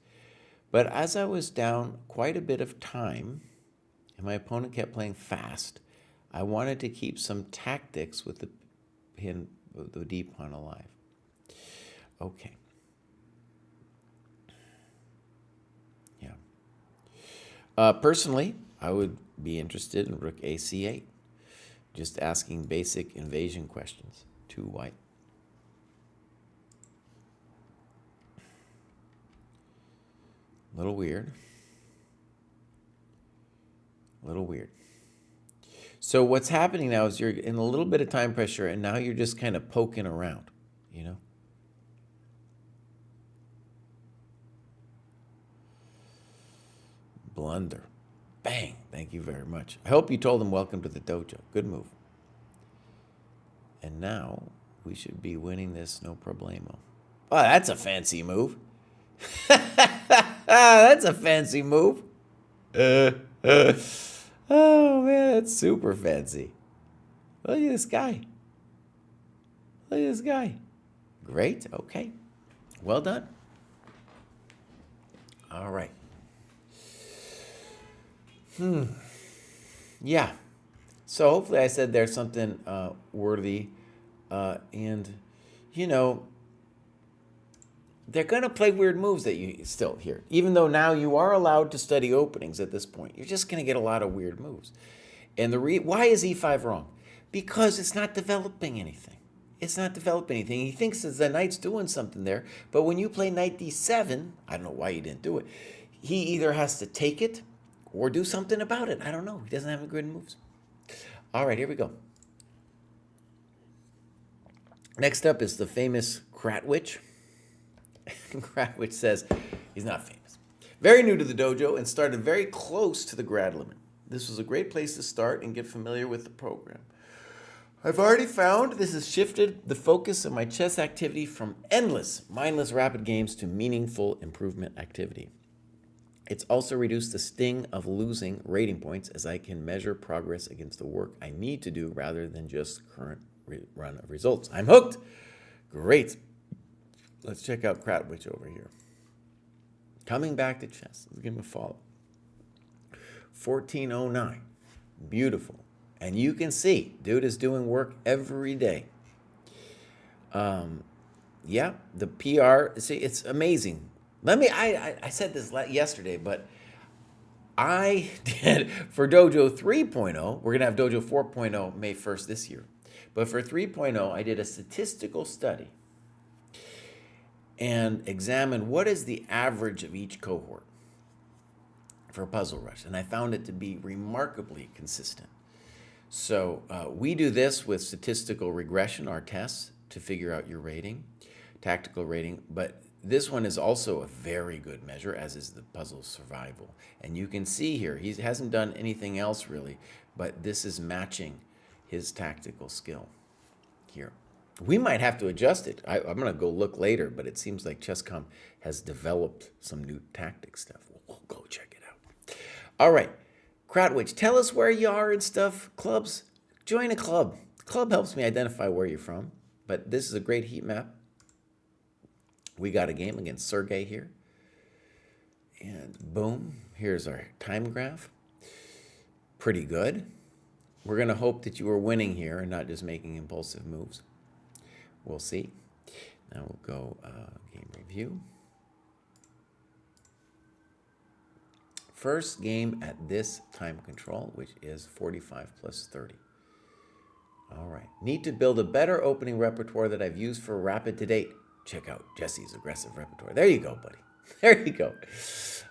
But as I was down quite a bit of time, and my opponent kept playing fast, I wanted to keep some tactics with the d-pawn alive. Okay. Yeah. Personally, I would be interested in rook ac8. Just asking basic invasion questions to white. A little weird. A little weird. So what's happening now is you're in a little bit of time pressure, and now you're just kind of poking around, you know? Blunder. Bang. Thank you very much. I hope you told him welcome to the dojo. Good move. And now we should be winning this no problemo. Oh, that's a fancy move. That's a fancy move. Oh, man, that's super fancy. Look at this guy. Look at this guy. Great. Okay. Well done. All right. Yeah. So hopefully I said there's something worthy. And, you know, they're going to play weird moves that you still hear. Even though now you are allowed to study openings at this point. You're just going to get a lot of weird moves. And why is e5 wrong? Because it's not developing anything. It's not developing anything. He thinks that the knight's doing something there. But when you play knight d7, I don't know why you didn't do it. He either has to take it or do something about it. I don't know. He doesn't have any good moves. All right, here we go. Next up is the famous Kratwich. Kratwich says he's not famous. Very new to the dojo and started very close to the grad limit. This was a great place to start and get familiar with the program. I've already found this has shifted the focus of my chess activity from endless, mindless rapid games to meaningful improvement activity. It's also reduced the sting of losing rating points as I can measure progress against the work I need to do rather than just current run of results. I'm hooked. Great. Let's check out Kratwich over here. Coming back to chess. Let's give him a follow. 1409. Beautiful. And you can see, dude is doing work every day. Yeah, the PR, see, it's amazing. I said this yesterday, but I did, for Dojo 3.0, we're going to have Dojo 4.0 May 1st this year. But for 3.0, I did a statistical study and examined what is the average of each cohort for Puzzle Rush. And I found it to be remarkably consistent. So we do this with statistical regression, our tests, to figure out your rating, tactical rating. But This one is also a very good measure, as is the puzzle survival. And you can see here, he hasn't done anything else really, but this is matching his tactical skill here. We might have to adjust it. I'm going to go look later, but it seems like Chess.com has developed some new tactic stuff. We'll go check it out. All right, Crowdwitch, tell us where you are and stuff. Clubs, join a club. The club helps me identify where you're from, but this is a great heat map. We got a game against Sergey here. And boom, here's our time graph. Pretty good. We're going to hope that you are winning here and not just making impulsive moves. We'll see. Now we'll go game review. First game at this time control, which is 45 plus 30. All right. Need to build a better opening repertoire that I've used for Rapid to date. Check out Jesse's aggressive repertoire. There you go, buddy. There you go.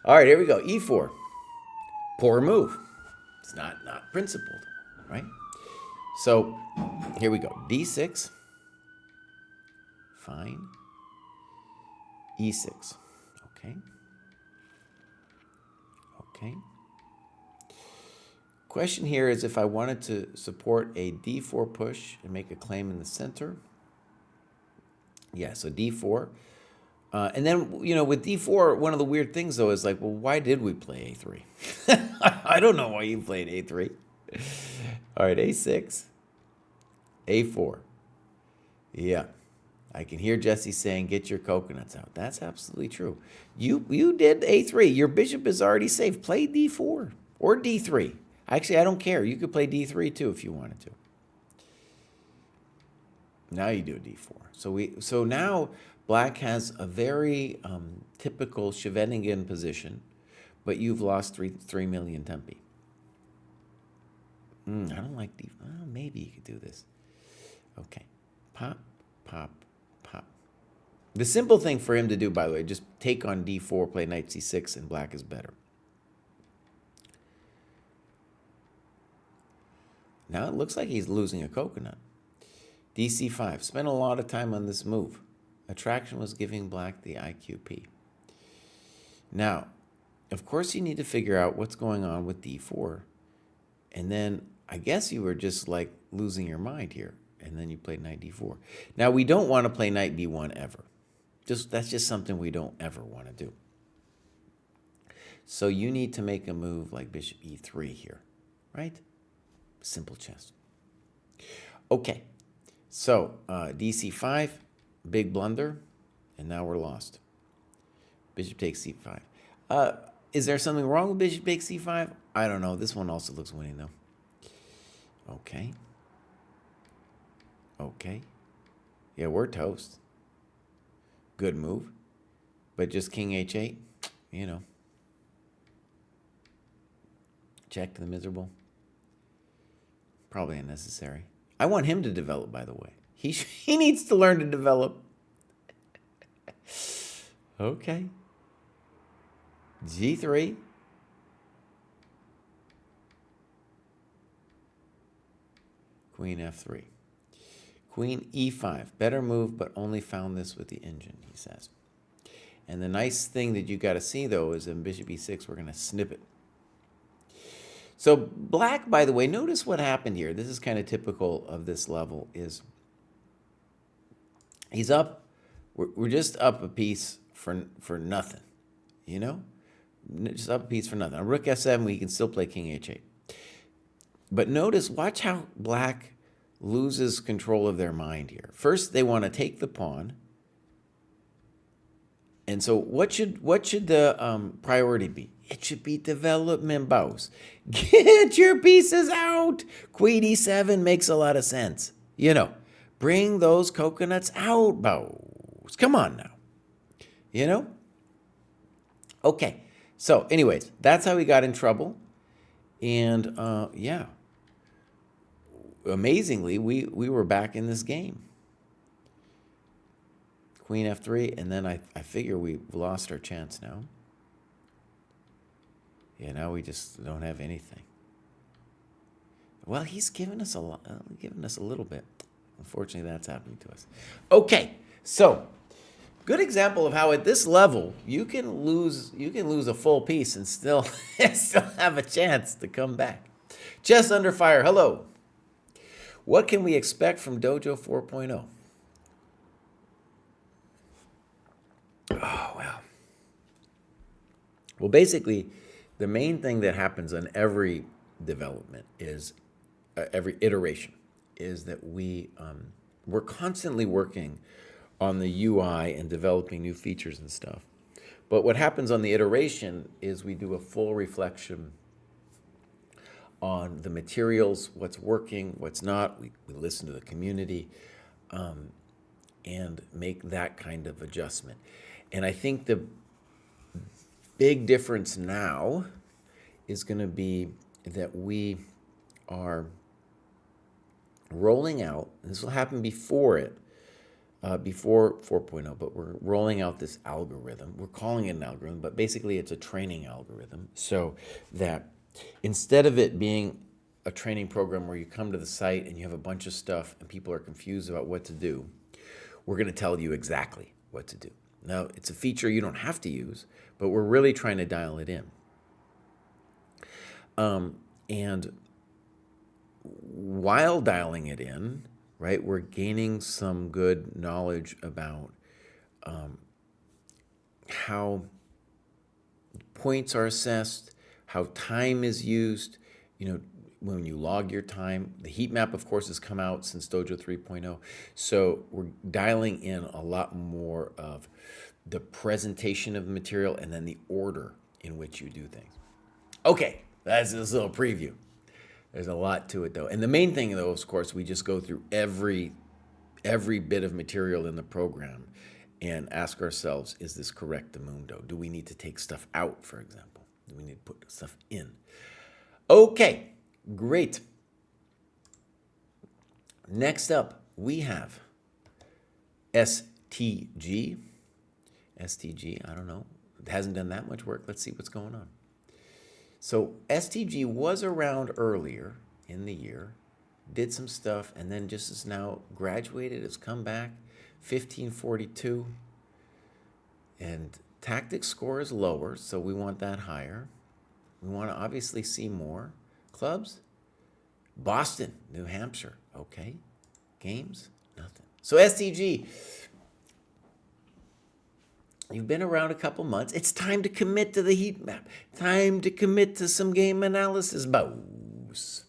All right, here we go. E4. Poor move. It's not principled, right? So here we go. D6. Fine. E6. Okay. Okay. Question here is if I wanted to support a D4 push and make a claim in the center. Yeah, so D4. And then, you know, with D4, one of the weird things, though, is like, well, why did we play A3? I don't know why you played A3. All right, A6. A4. Yeah. I can hear Jesse saying, get your coconuts out. That's absolutely true. You did A3. Your bishop is already safe. Play D4 or D3. Actually, I don't care. You could play D3, too, if you wanted to. Now you do a D4. So now Black has a very typical Scheveningen position, but you've lost 3 million tempi. I don't like D4. Oh, maybe you could do this. Okay. Pop, pop, pop. The simple thing for him to do, by the way, just take on D4, play knight C6, and Black is better. Now it looks like he's losing a coconut. DC5. Spent a lot of time on this move. Attraction was giving Black the IQP. Now, of course, you need to figure out what's going on with D4. And then I guess you were just like losing your mind here. And then you played knight D4. Now, we don't want to play knight D1 ever. That's just something we don't ever want to do. So you need to make a move like bishop E3 here, right? Simple chess. Okay. So, DC5, big blunder, and now we're lost. Bishop takes C5. Is there something wrong with bishop takes C5? I don't know. This one also looks winning, though. Okay. Okay. Yeah, we're toast. Good move. But just king H8, you know. Check to the miserable. Probably unnecessary. I want him to develop, by the way. He needs to learn to develop. Okay. G3. Queen F3. Queen E5. Better move, but only found this with the engine, he says. And the nice thing that you got to see, though, is in bishop E6, we're going to snip it. So Black, by the way, notice what happened here. This is kind of typical of this level, is he's up. We're just up a piece for nothing, you know? Just up a piece for nothing. On rook F7, we can still play king H8. But notice, watch how Black loses control of their mind here. First, they want to take the pawn. And so what should the priority be? It should be development, boss. Get your pieces out. Queen E7 makes a lot of sense. You know, bring those coconuts out, boss. Come on now. You know? Okay. So anyways, that's how he got in trouble. And yeah. Amazingly, we were back in this game. Queen F3, and then I figure we've lost our chance now. Yeah, now we just don't have anything. Well, he's given us a little bit. Unfortunately, that's happening to us. Okay, so Good example of how at this level you can lose a full piece and still still have a chance to come back. Chess Under Fire, hello. What can we expect from Dojo 4.0? Oh, well. Well, basically, the main thing that happens on every development is every iteration is that we're constantly working on the UI and developing new features and stuff. But what happens on the iteration is we do a full reflection on the materials, what's working, what's not. We listen to the community and make that kind of adjustment. And I think the big difference now is going to be that we are rolling out, and this will happen before 4.0, but we're rolling out this algorithm. We're calling it an algorithm, but basically it's a training algorithm. So that instead of it being a training program where you come to the site and you have a bunch of stuff and people are confused about what to do, we're going to tell you exactly what to do. Now, it's a feature you don't have to use, but we're really trying to dial it in. And while dialing it in, right, we're gaining some good knowledge about how points are assessed, how time is used. You know, when you log your time, the heat map, of course, has come out since Dojo 3.0. So we're dialing in a lot more of the presentation of the material and then the order in which you do things. Okay, that's this little preview. There's a lot to it, though. And the main thing, though, of course, we just go through every bit of material in the program and ask ourselves, is this correctamundo? Do we need to take stuff out, for example? Do we need to put stuff in? Okay, great. Next up, we have STG. STG, I don't know. It hasn't done that much work. Let's see what's going on. So STG was around earlier in the year, did some stuff, and then just is now graduated. It's come back, 1542. And tactics score is lower, so we want that higher. We want to obviously see more. Clubs, Boston, New Hampshire, okay. Games, nothing. So STG, you've been around a couple months. It's time to commit to the heat map. Time to commit to some game analysis. Bows.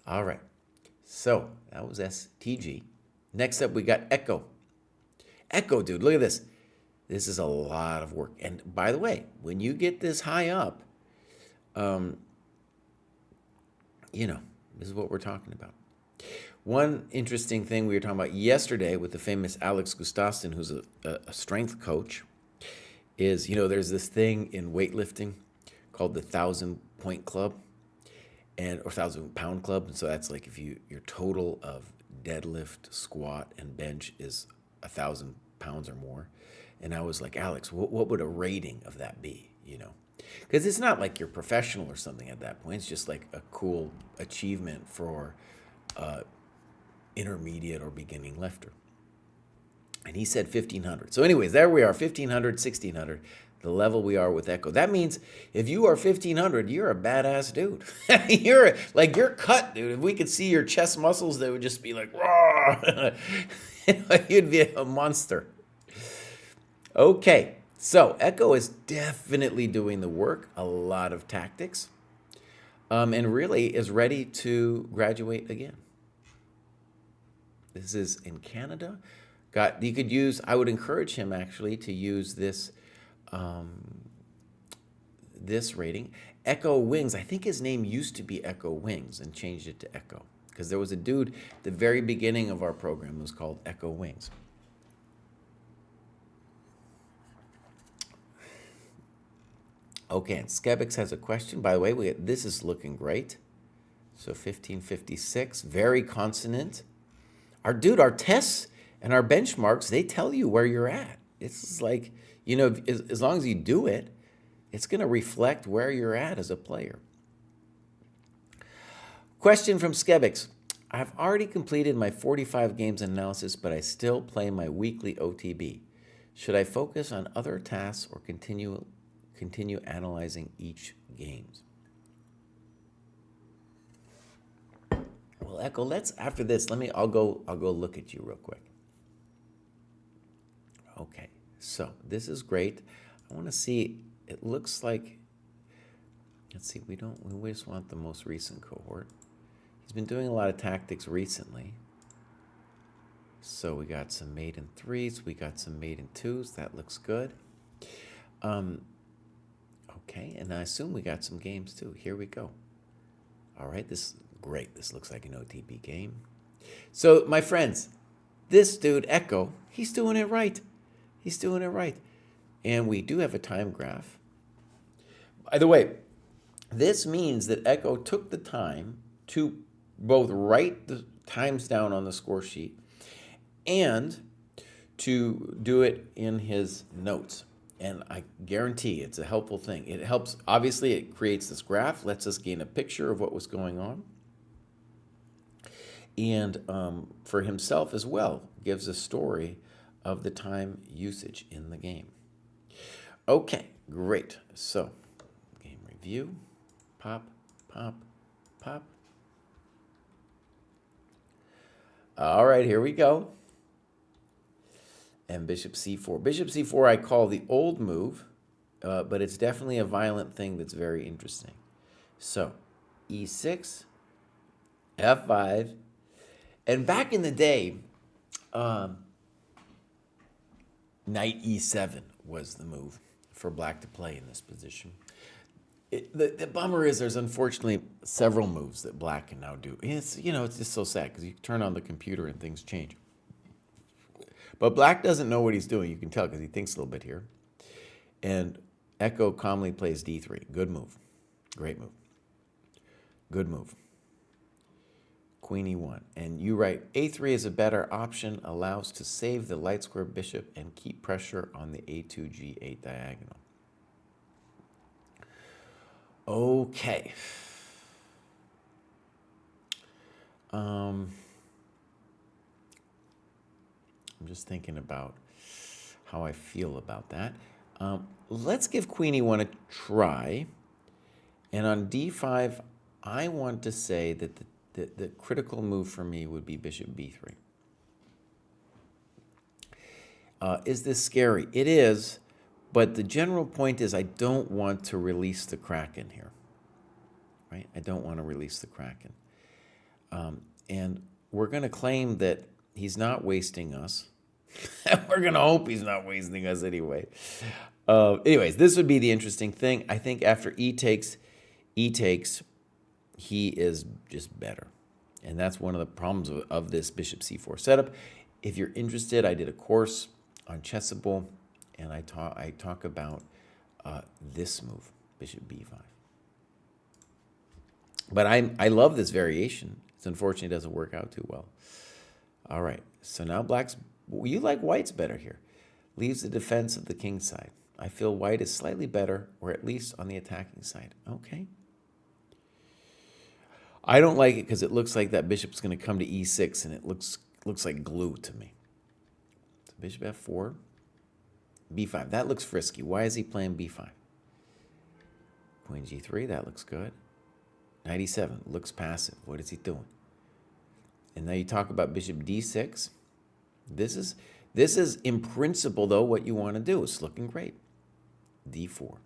All right. So that was STG. Next up, we got Echo. Echo, dude, look at this. This is a lot of work. And by the way, when you get this high up, you know, this is what we're talking about. One interesting thing we were talking about yesterday with the famous Alex Gustafsson, who's a strength coach, is, you know, there's this thing in weightlifting called the 1,000-point club or 1,000-pound club. And so that's like if your total of deadlift, squat, and bench is 1,000 pounds or more. And I was like, Alex, what would a rating of that be, you know? Because it's not like you're professional or something at that point. It's just like a cool achievement for intermediate or beginning lifter. And he said 1,500. So anyways, there we are, 1,500, 1,600, the level we are with Echo. That means if you are 1,500, you're a badass dude. you're cut, dude. If we could see your chest muscles, they would just be like, raw. You'd be a monster. Okay, so Echo is definitely doing the work, a lot of tactics, and really is ready to graduate again. This is in Canada. You could use, I would encourage him actually to use this this rating. Echo Wings, I think his name used to be Echo Wings and changed it to Echo. Because there was a dude at the very beginning of our program was called Echo Wings. Okay, and Skebix has a question. By the way, this is looking great. So 1556, very consonant. Our tests and our benchmarks, they tell you where you're at. It's like, you know, as long as you do it, it's going to reflect where you're at as a player. Question from Skebix. I've already completed my 45 games analysis, but I still play my weekly OTB. Should I focus on other tasks or continue analyzing each games? Well, Echo, let's after this. I'll go look at you real quick. Okay, so this is great. I want to see. It looks like. Let's see. We just want the most recent cohort. He's been doing a lot of tactics recently. So we got some mate in 3s. We got some mate in 2s. That looks good. Okay, and I assume we got some games too. Here we go. All right, this is great. This looks like an OTP game. So, my friends, this dude, Echo, he's doing it right. He's doing it right. And we do have a time graph. By the way, this means that Echo took the time to both write the times down on the score sheet and to do it in his notes. And I guarantee it's a helpful thing. It helps, obviously, it creates this graph, lets us gain a picture of what was going on. And for himself as well, gives a story of the time usage in the game. Okay, great. So, game review. Pop, pop, pop. All right, here we go. And bishop c4. Bishop c4 I call the old move, but it's definitely a violent thing that's very interesting. So, e6, f5, and back in the day, knight e7 was the move for black to play in this position. The bummer is there's unfortunately several moves that black can now do. It's just so sad because you turn on the computer and things change. But black doesn't know what he's doing. You can tell because he thinks a little bit here. And Echo calmly plays d3. Good move. Great move. Good move. Queen e1. And you write, a3 is a better option, allows to save the light square bishop and keep pressure on the a2, g8 diagonal. Okay. I'm just thinking about how I feel about that. Let's give queen e1 a try. And on d5, I want to say that the critical move for me would be bishop b3. Is this scary? It is, but the general point is I don't want to release the Kraken here. Right? I don't want to release the Kraken. And we're going to claim that he's not wasting us. We're going to hope he's not wasting us anyway. Anyways, this would be the interesting thing. I think after e takes, he is just better. And that's one of the problems of this bishop c4 setup. If you're interested, I did a course on Chessable, and I talk about this move, bishop b5. But I love this variation. It's unfortunately doesn't work out too well. All right, so now black's, you like white's better here. Leaves the defense of the king side. I feel white is slightly better, or at least on the attacking side. Okay. I don't like it because it looks like that bishop's going to come to e6, and it looks like glue to me. So bishop f4, b5. That looks frisky. Why is he playing b5? Queen g3, that looks good. Knight e7, looks passive. What is he doing? And now you talk about bishop d6. This is in principle, though, what you want to do. It's looking great. d4.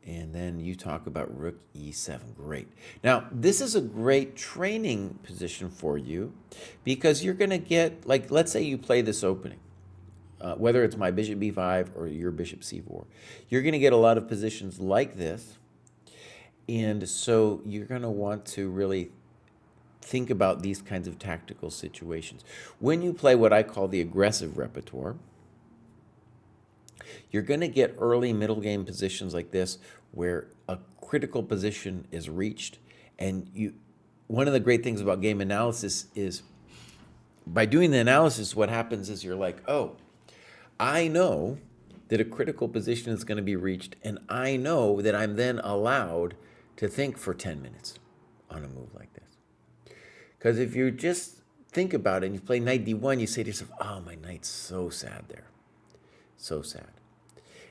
And then you talk about rook e7. Great. Now, this is a great training position for you because you're going to get, like, let's say you play this opening, whether it's my bishop b5 or your bishop c4. You're going to get a lot of positions like this. And so you're going to want to really think about these kinds of tactical situations. When you play what I call the aggressive repertoire, you're going to get early middle game positions like this where a critical position is reached. And one of the great things about game analysis is by doing the analysis, what happens is you're like, oh, I know that a critical position is going to be reached, and I know that I'm then allowed to think for 10 minutes on a move like this. Because if you're just think about it and you play knight d1, you say to yourself, oh, my knight's so sad there. So sad.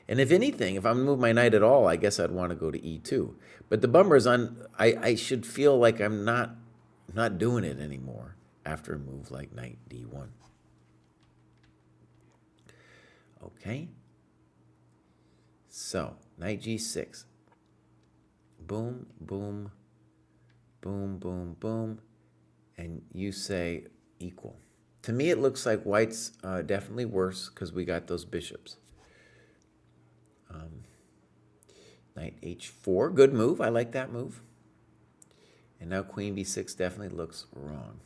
And if anything, if I'm going to move my knight at all, I guess I'd want to go to e2. But the bummer is I should feel like I'm not doing it anymore after a move like knight d1. Okay. So, knight g6. Boom, boom, boom, boom, boom. And you say equal. To me, it looks like white's definitely worse because we got those bishops. Knight h4, good move. I like that move. And now queen b6 definitely looks wrong.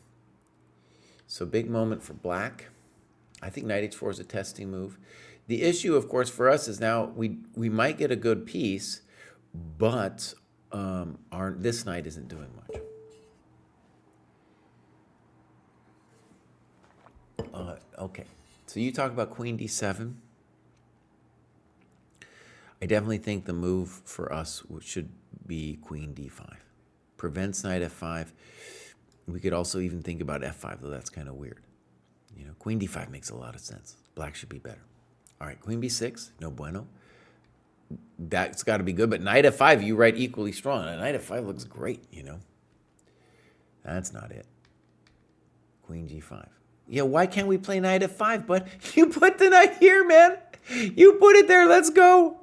So big moment for black. I think knight h4 is a testing move. The issue, of course, for us is now we might get a good piece, but this knight isn't doing much. Okay, so you talk about queen d7. I definitely think the move for us should be queen d5. Prevents knight f5. We could also even think about f5, though that's kind of weird. You know, queen d5 makes a lot of sense. Black should be better. All right, queen b6, no bueno. That's got to be good, but knight f5, you write equally strong. And knight f5 looks great, you know. That's not it. Queen g5. Yeah, why can't we play knight f5? But you put the knight here, man. You put it there. Let's go.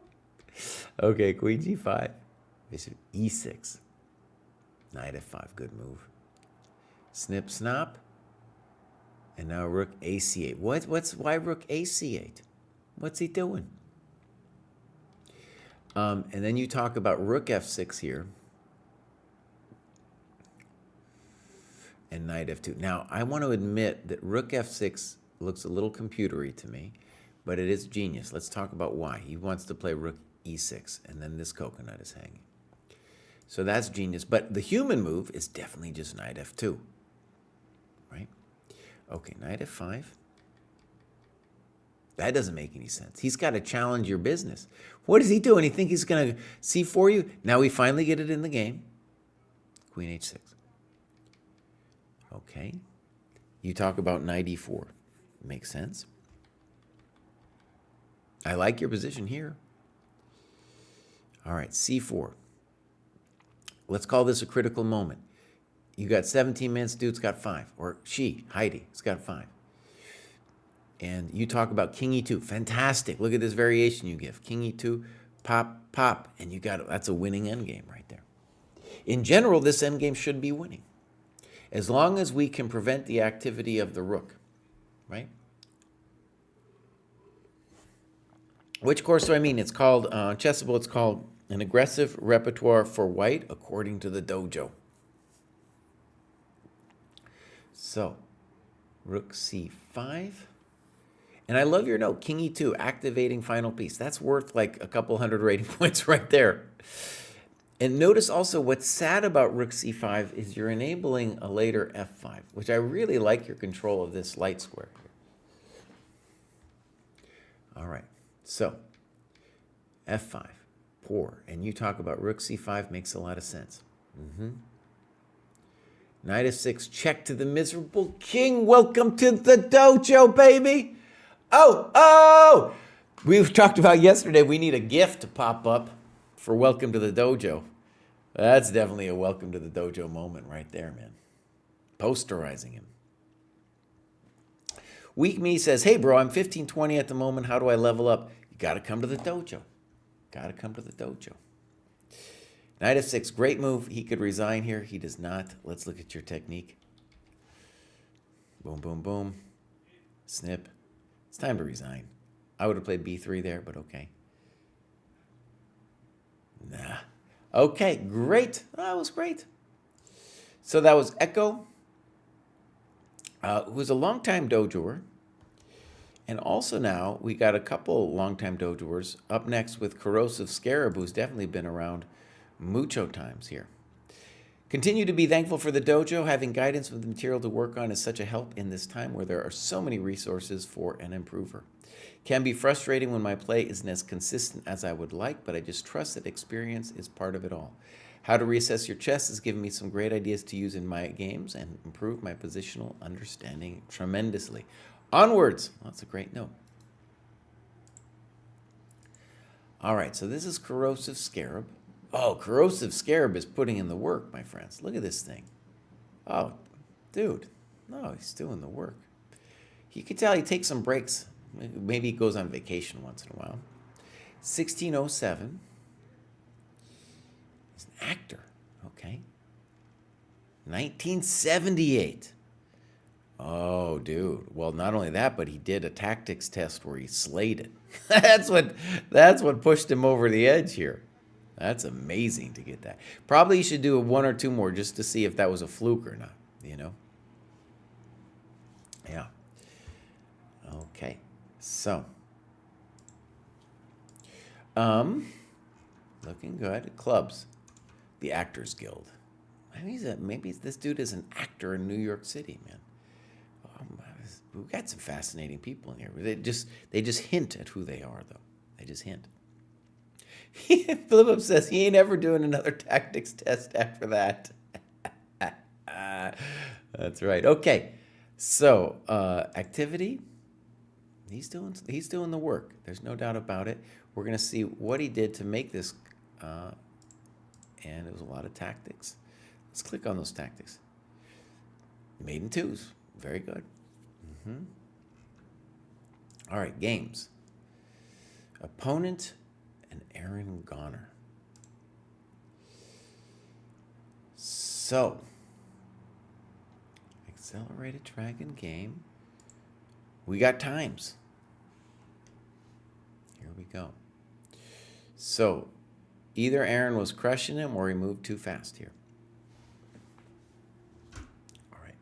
Okay, queen g5. Bishop e6. Knight f5, good move. Snip, snap. And now rook ac8. Why rook ac8? What's he doing? And then you talk about rook f6 here. And knight f2. Now, I want to admit that rook f6 looks a little computery to me, but it is genius. Let's talk about why. He wants to play rook e6, and then this coconut is hanging. So that's genius. But the human move is definitely just knight f2, right? Okay, knight f5. That doesn't make any sense. He's got to challenge your business. What is he doing? You think he's going to c4 you? Now we finally get it in the game. Queen h6. Okay. You talk about knight e4. Makes sense. I like your position here. All right, c4. Let's call this a critical moment. You got 17 minutes, dude's got 5. Or she, Heidi, has got 5. And you talk about king e2. Fantastic. Look at this variation you give. King e2, pop, pop. And you got it. That's a winning endgame right there. In general, this endgame should be winning, as long as we can prevent the activity of the rook, right? Which course do I mean? It's called, Chessable, it's called an aggressive repertoire for white, according to the dojo. So, rook c5. And I love your note, king e2, activating final piece. That's worth like a couple hundred rating points right there. And notice also what's sad about rook c5 is you're enabling a later f5, which I really like your control of this light square. All right, so f5, poor. And you talk about rook c5 makes a lot of sense. Knight f6, check to the miserable king. Welcome to the dojo, baby. Oh, we've talked about yesterday, we need a gift to pop up for welcome to the dojo. That's definitely a welcome to the dojo moment right there, man. Posterizing him. Weak Me says, hey, bro, I'm 1520 at the moment. How do I level up? You got to come to the dojo. Got to come to the dojo. Knight f6, great move. He could resign here. He does not. Let's look at your technique. Boom, boom, boom. Snip. It's time to resign. I would have played b3 there, but okay. Nah. Okay, great. That was great. So that was Echo, who's a longtime dojoer. And also now we got a couple longtime dojoers up next with Corrosive Scarab, who's definitely been around mucho times here. Continue to be thankful for the dojo. Having guidance with the material to work on is such a help in this time where there are so many resources for an improver. Can be frustrating when my play isn't as consistent as I would like, but I just trust that experience is part of it all. How to reassess your chess has given me some great ideas to use in my games and improve my positional understanding tremendously. Onwards. Well, that's a great note. All right, so this is Corrosive Scarab. Oh, Corrosive Scarab is putting in the work, my friends. Look at this thing. Oh, dude. No, he's doing the work. You can tell he takes some breaks. Maybe he goes on vacation once in a while. 1607. He's an actor. Okay. 1978. Oh, dude. Well, not only that, but he did a tactics test where he slayed it. that's what pushed him over the edge here. That's amazing to get that. Probably you should do one or two more just to see if that was a fluke or not, you know? Yeah. Okay. So, looking good. Clubs. The Actors Guild. Maybe this dude is an actor in New York City, man. We've got some fascinating people in here. They just hint at who they are, though. They just hint. Philip says he ain't ever doing another tactics test after that. That's right. Okay. So, activity. He's doing the work. There's no doubt about it. We're going to see what he did to make this. And it was a lot of tactics. Let's click on those tactics. Maiden twos. Very good. All right, games. Opponent and Aaron Goner. So, accelerated dragon game. We got times. Here we go. So, either Aaron was crushing him or he moved too fast here. All right.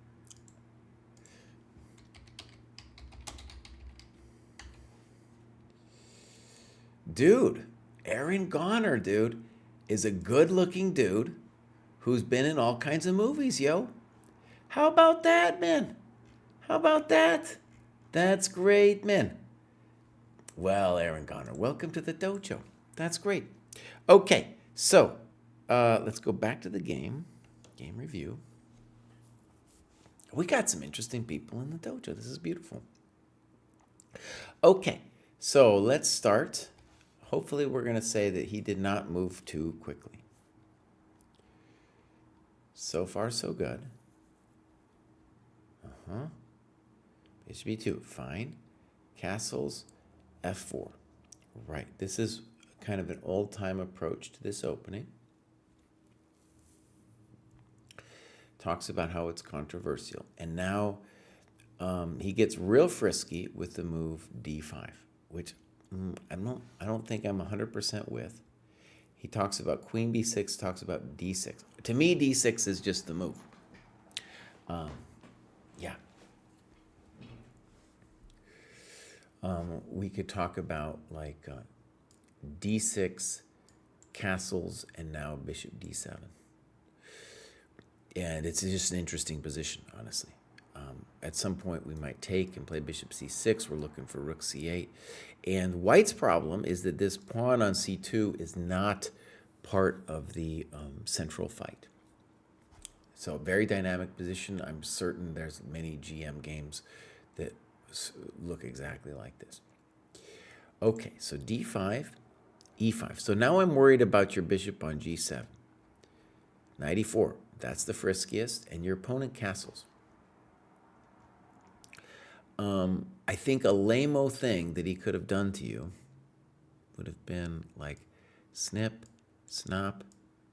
Dude, Aaron Goner, dude, is a good-looking dude who's been in all kinds of movies, yo. How about that, man? How about that? That's great, man. Well, Aaron Goner, welcome to the dojo. That's great. Okay, so let's go back to the game review. We got some interesting people in the dojo. This is beautiful. Okay, so let's start. Hopefully we're going to say that he did not move too quickly. So far, so good. Bishop e2, fine. Castles, f4. Right, this is kind of an old-time approach to this opening. Talks about how it's controversial. And now he gets real frisky with the move d5, which I don't think I'm 100% with. He talks about queen b6, talks about d6. To me, d6 is just the move. Yeah. We could talk about like d6, castles, and now bishop d7. And it's just an interesting position, honestly. At some point, we might take and play bishop c6. We're looking for rook c8. And white's problem is that this pawn on c2 is not part of the central fight. So very dynamic position. I'm certain there's many GM games that look exactly like this. Okay, so d5, e5. So now I'm worried about your bishop on g7. Knight e4. That's the friskiest. And your opponent castles. I think a lame-o thing that he could have done to you would have been like snip, snop,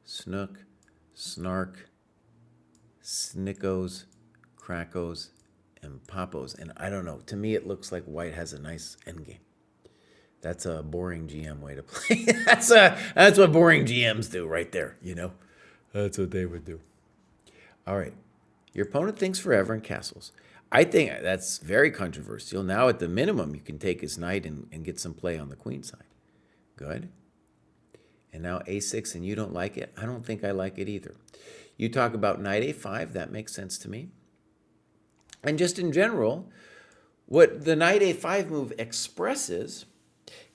snook, snark, snickos, crackos, and popos. And I don't know. To me, it looks like white has a nice endgame. That's a boring GM way to play. That's what boring GMs do right there, you know? That's what they would do. All right. Your opponent thinks forever in castles. I think that's very controversial. Now, at the minimum, you can take his knight and get some play on the queen side. Good. And now a6, and you don't like it? I don't think I like it either. You talk about knight a5. That makes sense to me. And just in general, what the knight a5 move expresses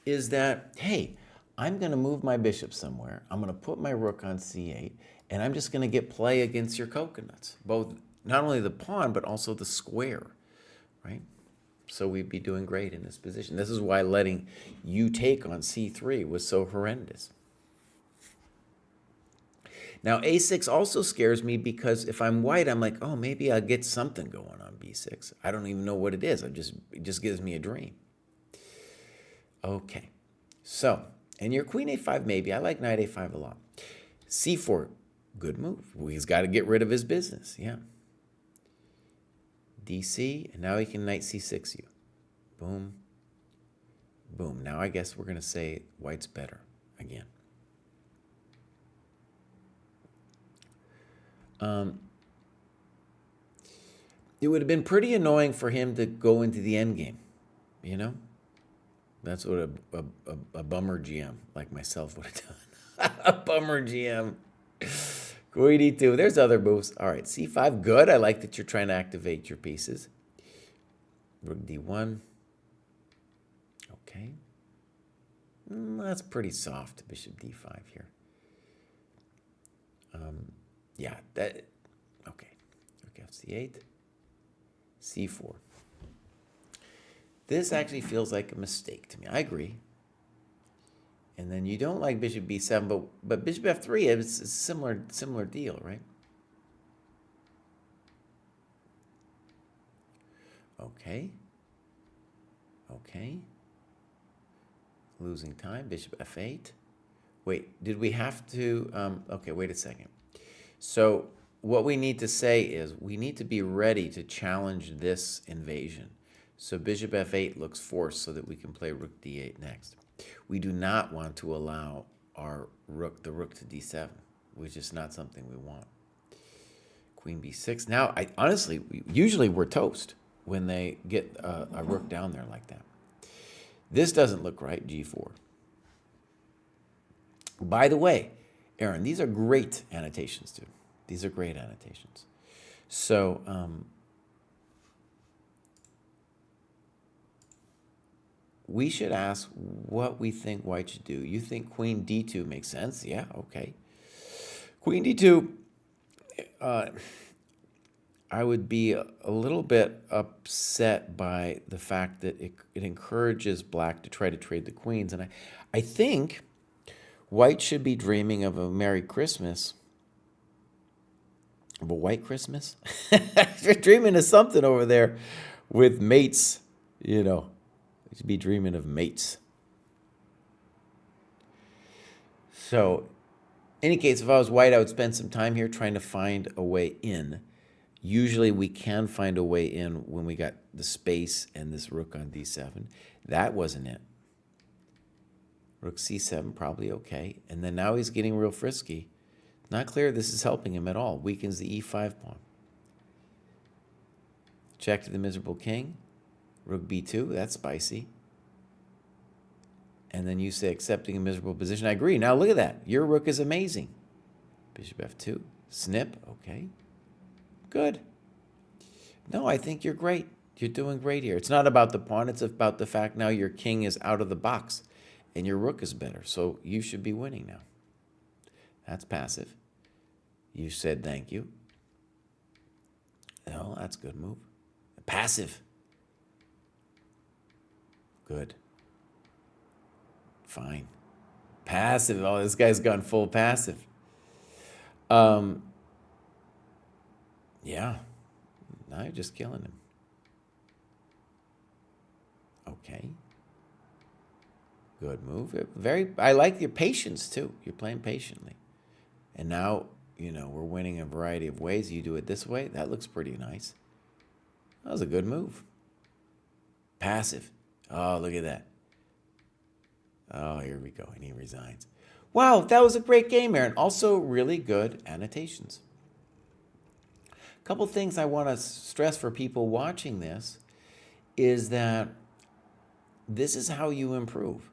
is that, hey, I'm going to move my bishop somewhere. I'm going to put my rook on c8, and I'm just going to get play against your coconuts, both not only the pawn, but also the square, right? So we'd be doing great in this position. This is why letting you take on c3 was so horrendous. Now, a6 also scares me because if I'm white, I'm like, oh, maybe I'll get something going on b6. I don't even know what it is. It just gives me a dream. Okay, so, and your queen a5 maybe. I like knight a5 a lot. c4, good move. Well, he's got to get rid of his business, yeah. dc, and now he can knight c6 you. Boom, boom. Now I guess we're going to say white's better again. It would have been pretty annoying for him to go into the endgame, you know? That's what a bummer GM like myself would have done. A bummer GM. Queen e2. There's other moves. All right, c5, good. I like that you're trying to activate your pieces. Rook d1. Okay. That's pretty soft. Bishop d5 here. Yeah, that, okay. Rook f8. c4. This actually feels like a mistake to me. I agree. And then you don't like bishop b7, but bishop f3 is a similar deal, right? Okay. Okay. Losing time. Bishop f8. Wait, did we have to? Okay, wait a second. So what we need to say is we need to be ready to challenge this invasion. So bishop f8 looks forced so that we can play rook d8 next. We do not want to allow our rook, the rook to d7, which is not something we want. Queen b6. Now, honestly, usually we're toast when they get a rook down there like that. This doesn't look right, g4. By the way, Aaron, these are great annotations too. These are great annotations. So, we should ask what we think white should do. You think queen d2 makes sense? Yeah, okay. Queen d2, I would be a little bit upset by the fact that it encourages black to try to trade the queens. And I think white should be dreaming of a Merry Christmas, of a white Christmas. You're dreaming of something over there with mates, you know. You should be dreaming of mates. So, in any case, if I was white, I would spend some time here trying to find a way in. Usually we can find a way in when we got the space and this rook on d7. That wasn't it. Rook c7, probably okay. And then now he's getting real frisky. Not clear this is helping him at all. Weakens the e5 pawn. Check to the miserable king. Rook b2, that's spicy. And then you say accepting a miserable position. I agree. Now look at that. Your rook is amazing. Bishop f2. Snip, okay. Good. No, I think you're great. You're doing great here. It's not about the pawn. It's about the fact now your king is out of the box and your rook is better. So you should be winning now. That's passive. You said thank you. No, that's a good move. Passive. Good. Fine. Passive. Oh, this guy's gone full passive. Yeah. Now you're just killing him. Okay. Good move. I like your patience too. You're playing patiently. And now, you know, we're winning a variety of ways. You do it this way. That looks pretty nice. That was a good move. Passive. Oh, look at that. Oh, here we go. And he resigns. Wow, that was a great game, Aaron. Also, really good annotations. A couple things I want to stress for people watching this is that this is how you improve.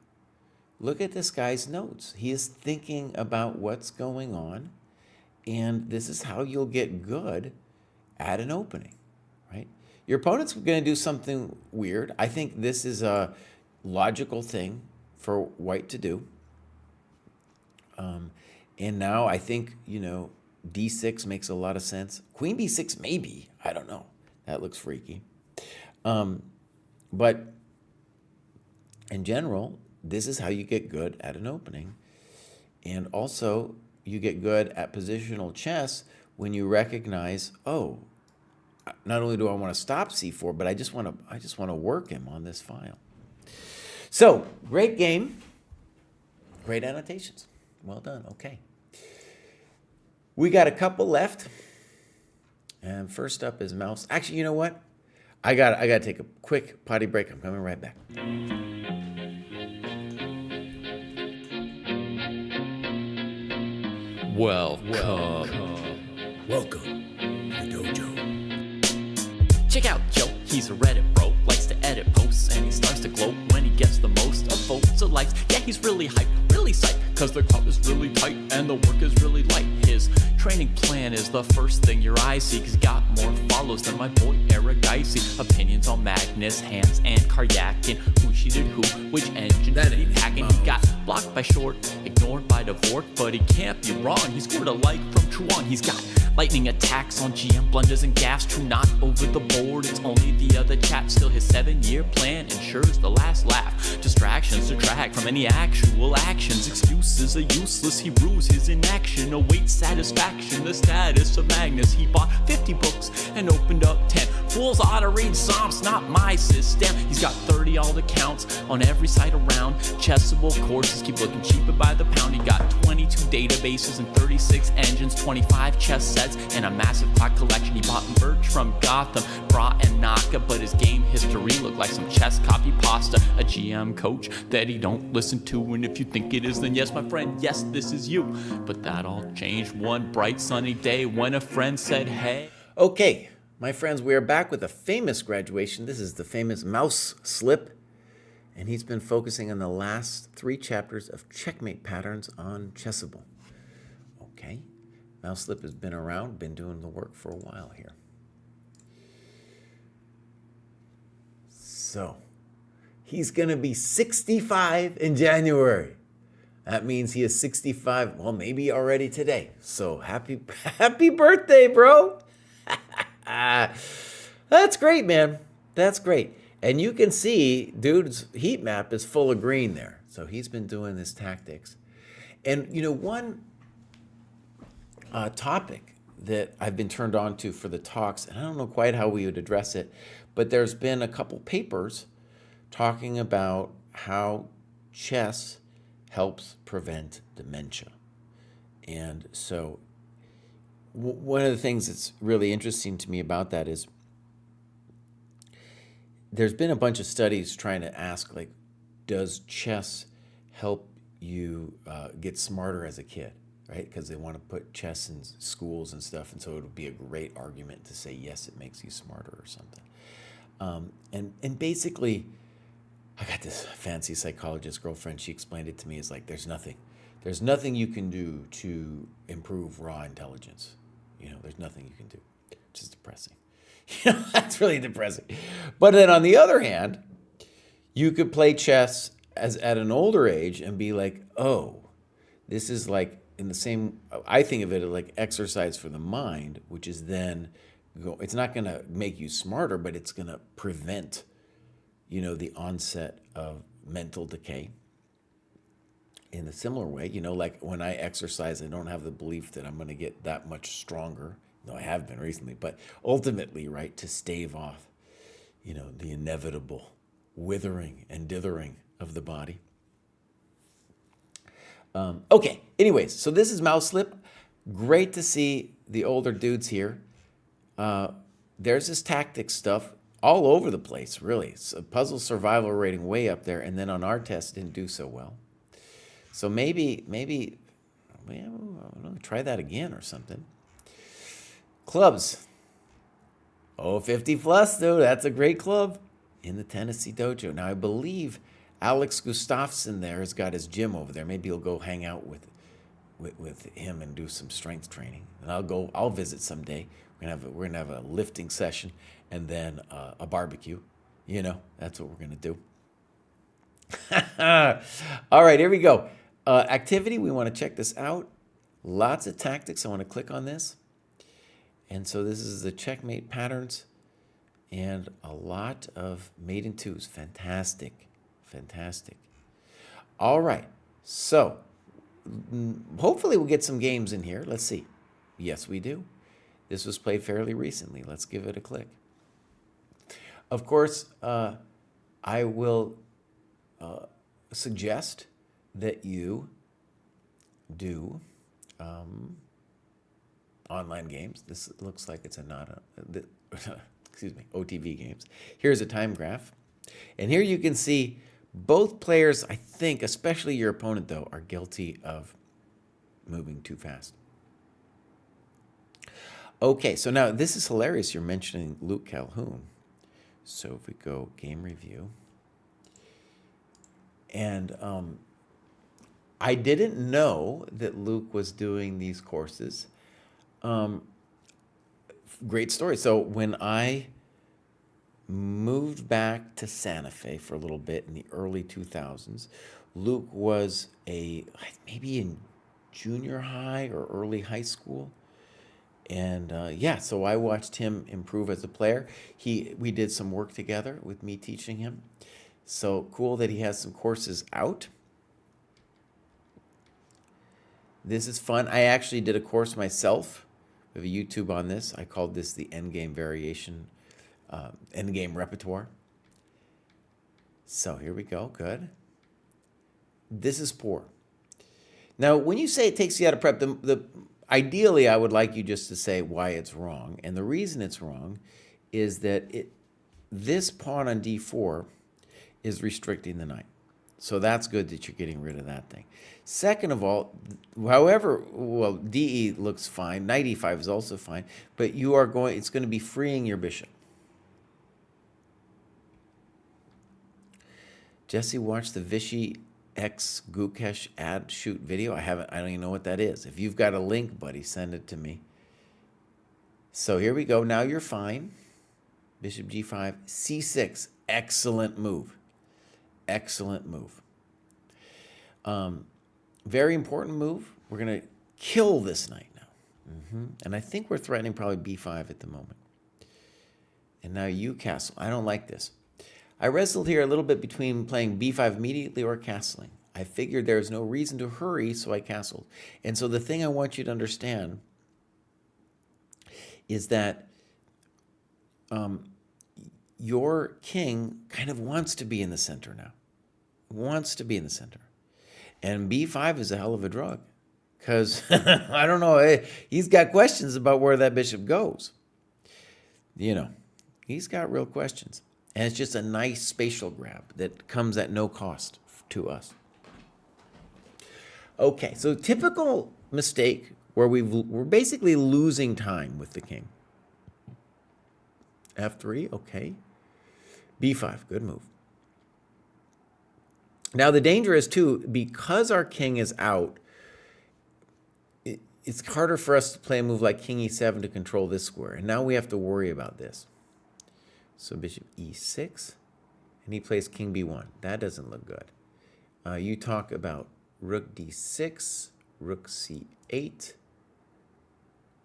Look at this guy's notes. He is thinking about what's going on, and this is how you'll get good at an opening, right? Your opponent's going to do something weird. I think this is a logical thing for white to do. And now I think, D6 makes a lot of sense. Queen B6, maybe. I don't know. That looks freaky. But in general, this is how you get good at an opening. And also, you get good at positional chess when you recognize, oh, not only do I want to stop C4, but I just want to work him on this file. So, great game. Great annotations. Well done. Okay. We got a couple left. And first up is Mouse. Actually, you know what? I got to take a quick potty break. I'm coming right back. Welcome to Dojo. Check out Joe, he's a Reddit bro, likes to edit posts, and he starts to gloat when he gets the most of votes or likes. Yeah, he's really hyped, really psyched, cause the crowd is really tight and the work is really light. His training plan is the first thing your eyes see, cause he got more follows than my boy Eric Dicey. Opinions on Magnus, Hans, and Karyakin, who cheated who, which engine did he pack, and he got blocked by Short, ignored by Dvorak, but he can't be wrong, he scored a like from Truan. He's got lightning attacks on GM, blunders and gaffes, true not over the board, it's only the other chap. Still his 7-year plan ensures the last laugh. Distractions detract from any actual actions. Excuses are useless, he rues his inaction. Awaits satisfaction, the status of Magnus. He bought 50 books and opened up 10. Fools ought to read Psalms, not my system. He's got 30 alt accounts on every site around. Chessable courses keep looking cheaper by the pound. He got 22 databases and 36 engines, 25 chess sets, and a massive clock collection. He bought merch from Gotham, Bra and Naka, but his game history looked like some chess copy pasta. A GM coach that he don't listen to, and if you think it is, then yes, my friend, yes, this is you. But that all changed one bright sunny day when a friend said, hey. Okay, my friends, we are back with a famous graduation. This is the famous Mouse Slip, and he's been focusing on the last 3 chapters of checkmate patterns on Chessable. Okay, Mouse Slip has been around, been doing the work for a while here. So, he's going to be 65 in January. That means he is 65, well, maybe already today. So, happy birthday, bro. That's great, man. That's great. And you can see dude's heat map is full of green there. So, he's been doing his tactics. And, one topic that I've been turned on to for the talks, and I don't know quite how we would address it, but there's been a couple papers talking about how chess helps prevent dementia. And so one of the things that's really interesting to me about that is there's been a bunch of studies trying to ask, like, does chess help you get smarter as a kid, right? Because they want to put chess in schools and stuff, and so it would be a great argument to say, yes, it makes you smarter or something. And basically, I got this fancy psychologist girlfriend. She explained it to me as like, there's nothing you can do to improve raw intelligence. There's nothing you can do. Which is depressing. That's really depressing. But then on the other hand, you could play chess at an older age and be like, oh, this is like in the same, I think of it like exercise for the mind, which is then, it's not going to make you smarter, but it's going to prevent, the onset of mental decay. In a similar way, like when I exercise, I don't have the belief that I'm going to get that much stronger. No, I have been recently, but ultimately, right, to stave off, the inevitable withering and dithering of the body. Okay, anyways, so this is Mouse Slip. Great to see the older dudes here. There's this tactics stuff all over the place, really. So puzzle survival rating way up there, and then on our test didn't do so well. So maybe well, try that again or something. Clubs. 50 plus, dude. That's a great club in the Tennessee Dojo. Now, I believe Alex Gustafsson there has got his gym over there. Maybe he'll go hang out with him and do some strength training. And I'll visit someday. We're gonna have a lifting session and then a barbecue. That's what we're gonna do. All right, here we go. Activity, we want to check this out. Lots of tactics. I want to click on this. And so this is the checkmate patterns and a lot of mate in twos. Fantastic. Fantastic. All right. So hopefully we'll get some games in here. Let's see. Yes, we do. This was played fairly recently. Let's give it a click. Of course, I will suggest that you do online games. This looks like it's excuse me, OTV games. Here's a time graph. And here you can see both players, I think, especially your opponent, though, are guilty of moving too fast. Okay, so now this is hilarious. You're mentioning Luke Calhoun. So if we go game review. And I didn't know that Luke was doing these courses. Great story. So when I moved back to Santa Fe for a little bit in the early 2000s, Luke was maybe in junior high or early high school. And so I watched him improve as a player. We did some work together with me teaching him. So cool that he has some courses out. This is fun. I actually did a course myself. We have a YouTube on this. I called this the Endgame Variation, Endgame Repertoire. So here we go. Good. This is poor. Now, when you say it takes you out of prep, ideally, I would like you just to say why it's wrong. And the reason it's wrong is that this pawn on d4 is restricting the knight. So that's good that you're getting rid of that thing. Second of all, DE looks fine. Knight e5 is also fine. But it's going to be freeing your bishop. Jesse watched the Vichy X Gukesh ad shoot video. I don't even know what that is. If you've got a link, buddy, send it to me. So here we go. Now you're fine. Bishop g5, c6. Excellent move. Excellent move. Very important move. We're going to kill this knight now. And I think we're threatening probably b5 at the moment. And now you castle. I don't like this. I wrestled here a little bit between playing b5 immediately or castling. I figured there's no reason to hurry, so I castled. And so the thing I want you to understand is that your king kind of wants to be in the center now. Wants to be in the center. And b5 is a hell of a drug. Because, I don't know, he's got questions about where that bishop goes. He's got real questions. And it's just a nice spatial grab that comes at no cost to us. Okay, so typical mistake where we're basically losing time with the king. F3, okay. B5, good move. Now the danger is too, because our king is out, it's harder for us to play a move like king e7 to control this square. And now we have to worry about this. So bishop e6, and he plays king b1. That doesn't look good. You talk about rook d6, rook c8,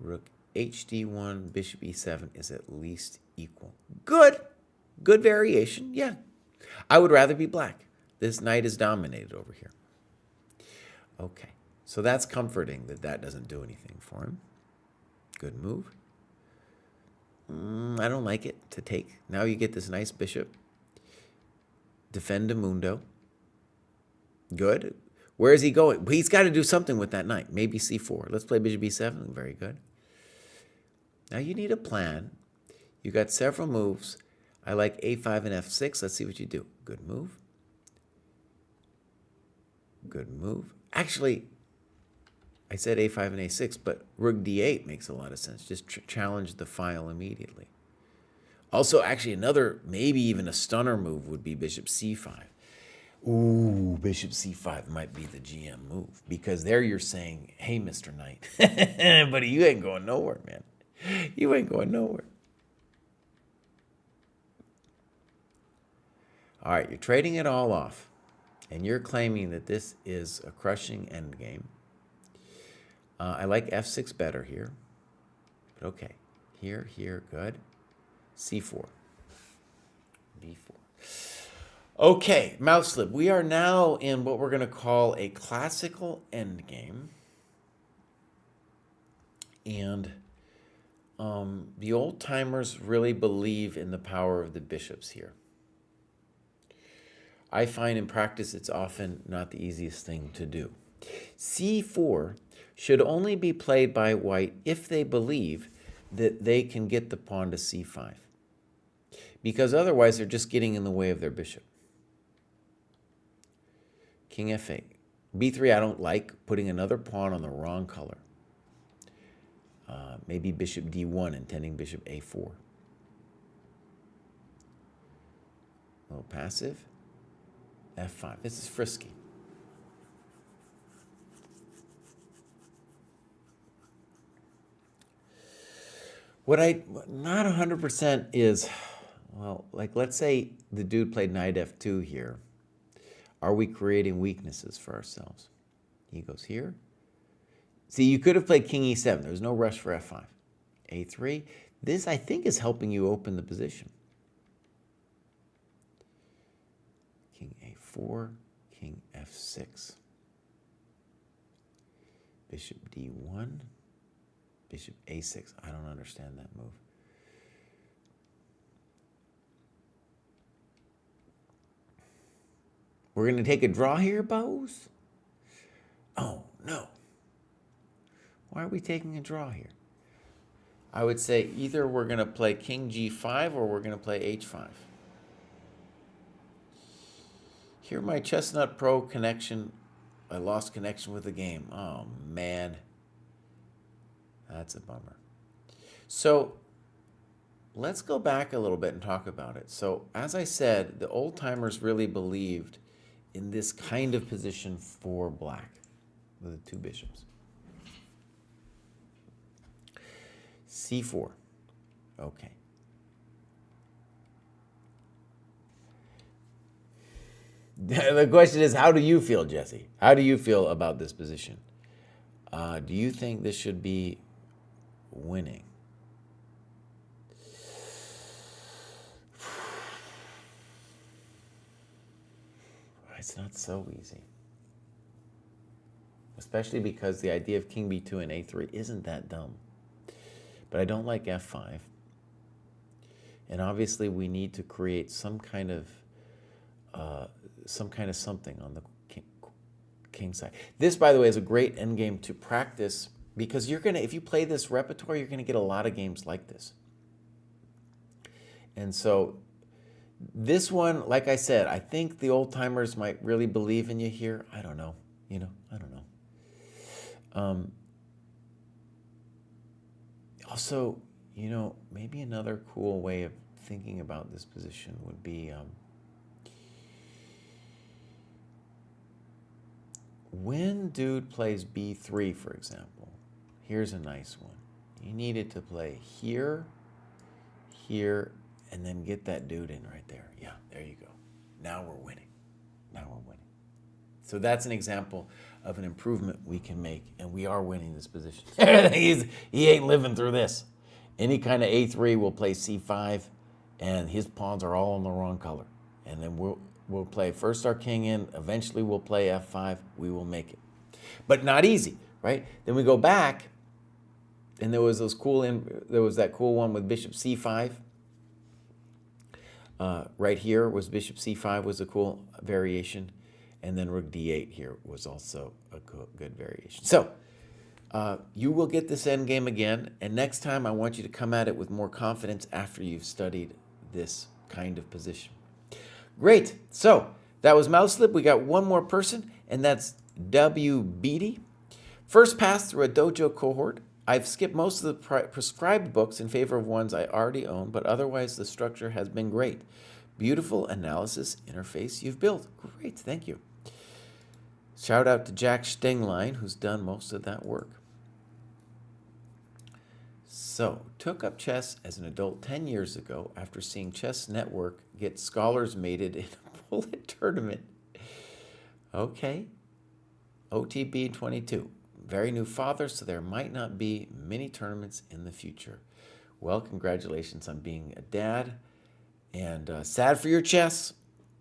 rook hd1, bishop e7 is at least equal. Good. Good variation, yeah. I would rather be black. This knight is dominated over here. Okay, so that's comforting that doesn't do anything for him. Good move. I don't like it to take. Now you get this nice bishop. Defendamundo. Good. Where is he going? He's got to do something with that knight. Maybe c4. Let's play bishop b7. Very good. Now you need a plan. You got several moves. I like a5 and f6. Let's see what you do. Good move. Good move. Actually, I said a5 and a6, but rook d8 makes a lot of sense. Just challenge the file immediately. Also, actually, another, maybe even a stunner move would be bishop c5. Ooh, bishop c5 might be the GM move. Because there you're saying, hey, Mr. Knight, buddy, you ain't going nowhere, man. You ain't going nowhere. All right, you're trading it all off. And you're claiming that this is a crushing endgame. I like f6 better here. But okay. Here, good. c4. b4. Okay, mouse slip. We are now in what we're going to call a classical endgame. And the old timers really believe in the power of the bishops here. I find in practice it's often not the easiest thing to do. c4 should only be played by white if they believe that they can get the pawn to c5. Because otherwise they're just getting in the way of their bishop. King f8. b3 I don't like, putting another pawn on the wrong color. Maybe bishop d1, intending bishop a4. A little passive. f5. This is frisky. What I not 100% is, well, like let's say the dude played knight f2 here. Are we creating weaknesses for ourselves? He goes here. See, you could have played king e7. There's no rush for f5. a3. This, I think, is helping you open the position. King a4, king f6. Bishop d1, bishop a6. I don't understand that move. We're going to take a draw here, Bows? Oh, no. Why are we taking a draw here? I would say either we're going to play king g5 or we're going to play h5. Here, my Chestnut Pro connection, I lost connection with the game. Oh, man. That's a bummer. So let's go back a little bit and talk about it. So as I said, the old timers really believed in this kind of position for black with the two bishops. c4. Okay. The question is, how do you feel, Jesse? How do you feel about this position? Do you think this should be winning? It's not so easy. Especially because the idea of king b2 and a3 isn't that dumb. But I don't like f5. And obviously we need to create some kind of something on the king side. This, by the way, is a great endgame to practice because you're gonna, if you play this repertoire, you're gonna get a lot of games like this. And so this one, like I said, I think the old timers might really believe in you here. I don't know. I don't know. Also, maybe another cool way of thinking about this position would be when dude plays b3, for example. Here's a nice one. You needed to play here, here, and then get that dude in right there. Yeah, there you go. Now we're winning. So that's an example of an improvement we can make, and we are winning this position. He ain't living through this. Any kind of a3 will play c5, and his pawns are all in the wrong color. And then we'll play first our king in, eventually we'll play f5, we will make it. But not easy, right? Then we go back, and there was that cool one with bishop c5. Right here was bishop c5 was a cool variation, and then rook d8 here was also a good variation. So you will get this endgame again, and next time I want you to come at it with more confidence after you've studied this kind of position. Great. So that was Mouse Slip. We got one more person, and that's W. Beatty. First pass through a dojo cohort. I've skipped most of the prescribed books in favor of ones I already own, but otherwise the structure has been great. Beautiful analysis interface you've built. Great, thank you. Shout out to Jack Stenglein, who's done most of that work. So, took up chess as an adult 10 years ago after seeing Chess Network get scholars mated in a bullet tournament. Okay. OTB 22. Very new father, so there might not be many tournaments in the future. Well, congratulations on being a dad. And sad for your chess,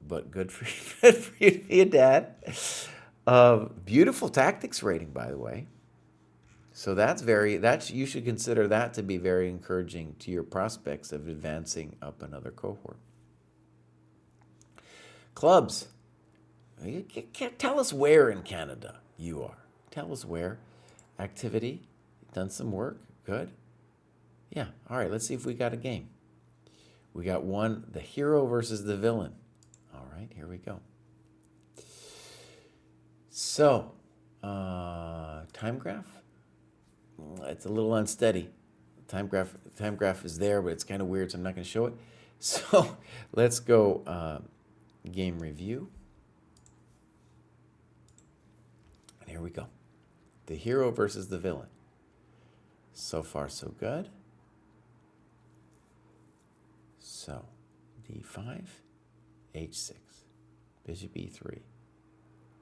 but good for you, good for you to be a dad. Beautiful tactics rating, by the way. So you should consider that to be very encouraging to your prospects of advancing up another cohort. Clubs. Tell us where in Canada you are. Tell us where. Activity. Done some work. Good. Yeah. All right. Let's see if we got a game. We got one, the hero versus the villain. All right. Here we go. So, time graph. It's a little unsteady. Time graph is there, but it's kind of weird, so I'm not going to show it. So, let's go game review. And here we go. The hero versus the villain. So far, so good. So, d5, h6, bishop e3,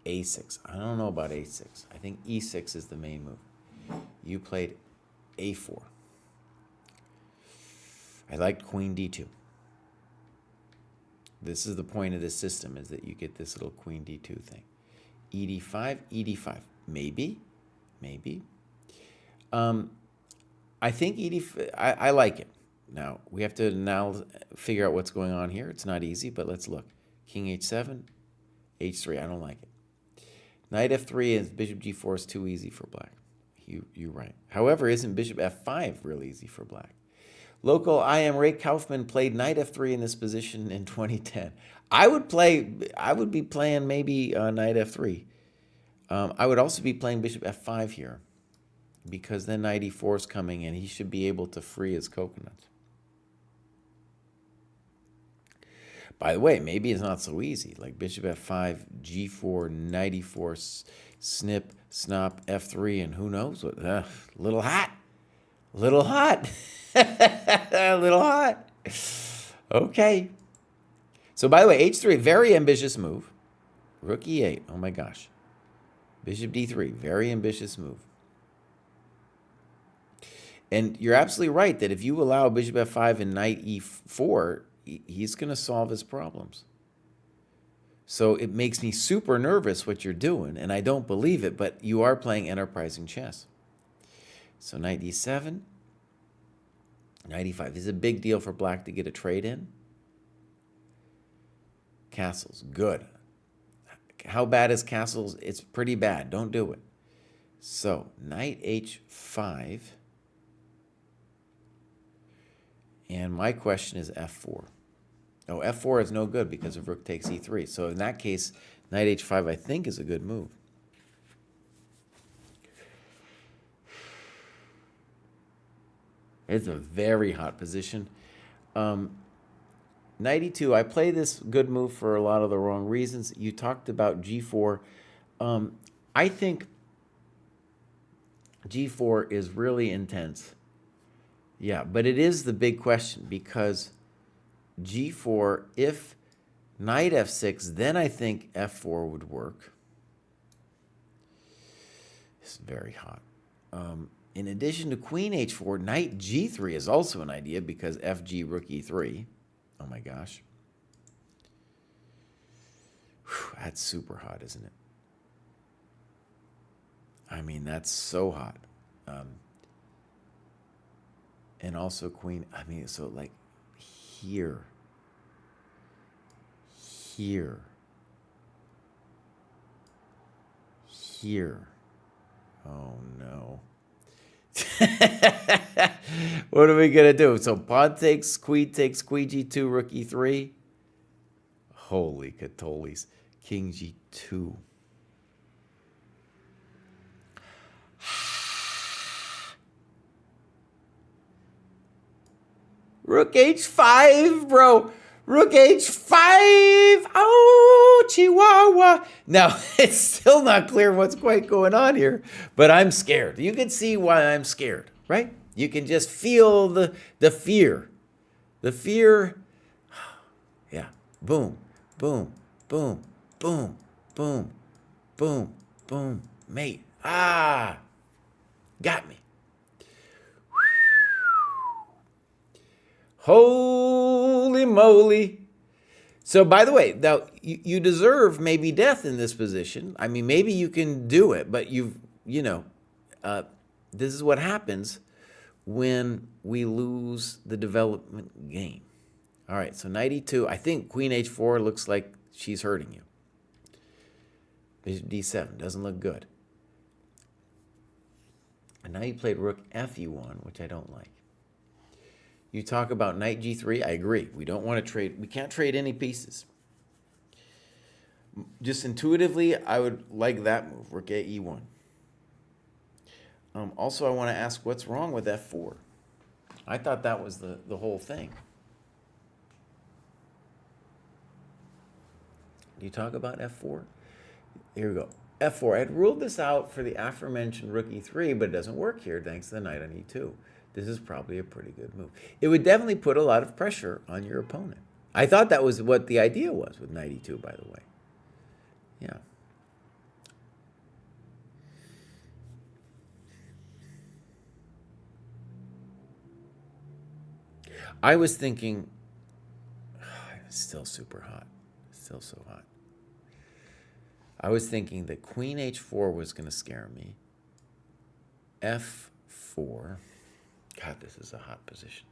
a6. I don't know about a6. I think e6 is the main move. You played a4. I liked queen d2. This is the point of this system, is that you get this little queen d2 thing. ed5, ed5. Maybe. I think I like it. Now, we have to figure out what's going on here. It's not easy, but let's look. King h7, h3. I don't like it. Knight f3 and bishop g4 is too easy for black. You're right. However, isn't bishop f5 real easy for black? Local I am Ray Kaufman played knight f3 in this position in 2010. I would be playing maybe knight f3. I would also be playing bishop f5 here, because then knight e4 is coming and he should be able to free his coconuts. By the way, maybe it's not so easy. Like bishop f5, g4, knight e4, snip, snop, f3, and who knows what. Little hot. Little hot. Little hot. Okay. So by the way, h3, very ambitious move. Rook e8. Oh my gosh. Bishop d3, very ambitious move. And you're absolutely right that if you allow bishop f5 and knight e4, he's going to solve his problems. So it makes me super nervous what you're doing, and I don't believe it, but you are playing enterprising chess. So knight e7, knight e5. This is a big deal for black to get a trade in. Castles, good. How bad is castles? It's pretty bad. Don't do it. So knight h5. And my question is f4. Oh, f4 is no good because of rook takes e3. So in that case, knight h5 I think is a good move. It's a very hot position. Knight e2, I play this good move for a lot of the wrong reasons. You talked about g4. I think g4 is really intense. Yeah, but it is the big question, because g4, if knight f6, then I think f4 would work. It's very hot. In addition to queen h4, knight g3 is also an idea, because fg, rook e3. Oh my gosh. Whew, that's super hot, isn't it? I mean, that's so hot. And also queen, I mean, so like here. Oh no. What are we gonna do? So pawn takes, queen g2, rook e3. Holy catoles. King g2. Rook h5, bro. Rook h5. Oh, Chihuahua. Now, it's still not clear what's quite going on here, but I'm scared. You can see why I'm scared, right? You can just feel the fear. The fear. Yeah. Boom, boom, boom, boom, boom, Boom, boom, mate. Ah, got me. Holy moly. So, by the way, now you deserve maybe death in this position. I mean, maybe you can do it, but this is what happens when we lose the development game. All right, so knight e2. I think queen h4 looks like she's hurting you. Bishop d7 doesn't look good. And now you played rook fe1, which I don't like. You talk about knight g3. I agree. We don't want to trade. We can't trade any pieces. Just intuitively, I would like that move, rook a e1. Also, I want to ask what's wrong with f4. I thought that was the whole thing. Do you talk about f4? Here we go. f4. I had ruled this out for the aforementioned rook e3, but it doesn't work here thanks to the knight on e2. This is probably a pretty good move. It would definitely put a lot of pressure on your opponent. I thought that was what the idea was with knight e2, by the way. Yeah. I was thinking, it's still super hot. Still so hot. I was thinking that queen h4 was going to scare me. f4. God, this is a hot position.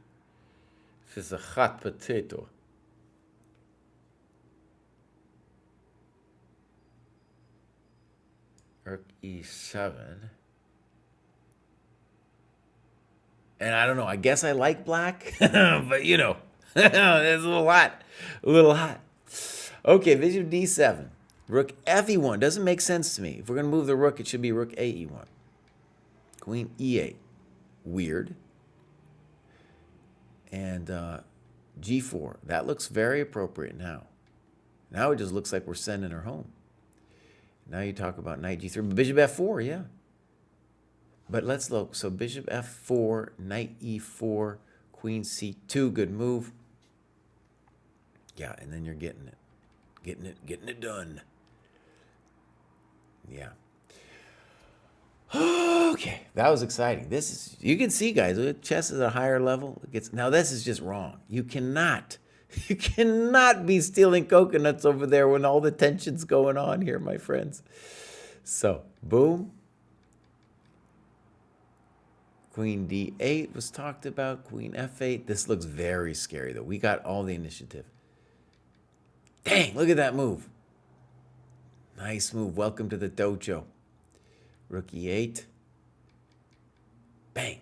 This is a hot potato. Rook e7. And I don't know, I guess I like black, but it's a little hot. A little hot. Okay, bishop d7. Rook fe1. Doesn't make sense to me. If we're going to move the rook, it should be rook ae1. Queen e8. Weird. And g4. That looks very appropriate now. Now it just looks like we're sending her home. Now you talk about knight g3. Bishop f4, yeah. But let's look. So bishop f4, knight e4, queen c2. Good move. Yeah, and then you're getting it. Getting it done. Yeah. Okay, that was exciting. This is, you can see, guys, chess is at a higher level. Now this is just wrong. You cannot be stealing coconuts over there when all the tension's going on here, my friends. So, boom. Queen d8 was talked about. Queen f8. This looks very scary, though. We got all the initiative. Dang, look at that move. Nice move. Welcome to the dojo. Rook e8. Bang.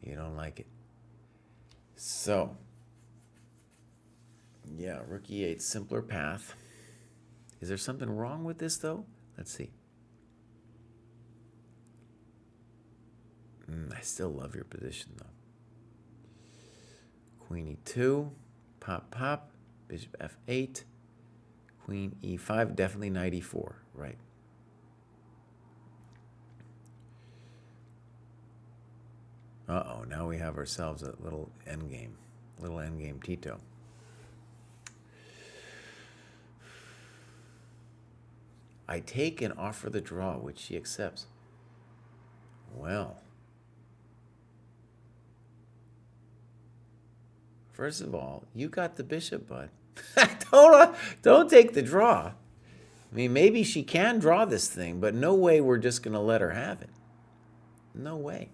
You don't like it. So, yeah, rook e8, simpler path. Is there something wrong with this, though? Let's see. I still love your position, though. Queen e2. Pop, pop. Bishop f8. Queen e5. Definitely knight e4. Right. Uh-oh, now we have ourselves a little endgame. Little endgame Tito. I take and offer the draw, which she accepts. Well. First of all, you got the bishop, bud. Don't take the draw. I mean, maybe she can draw this thing, but no way we're just going to let her have it. No way.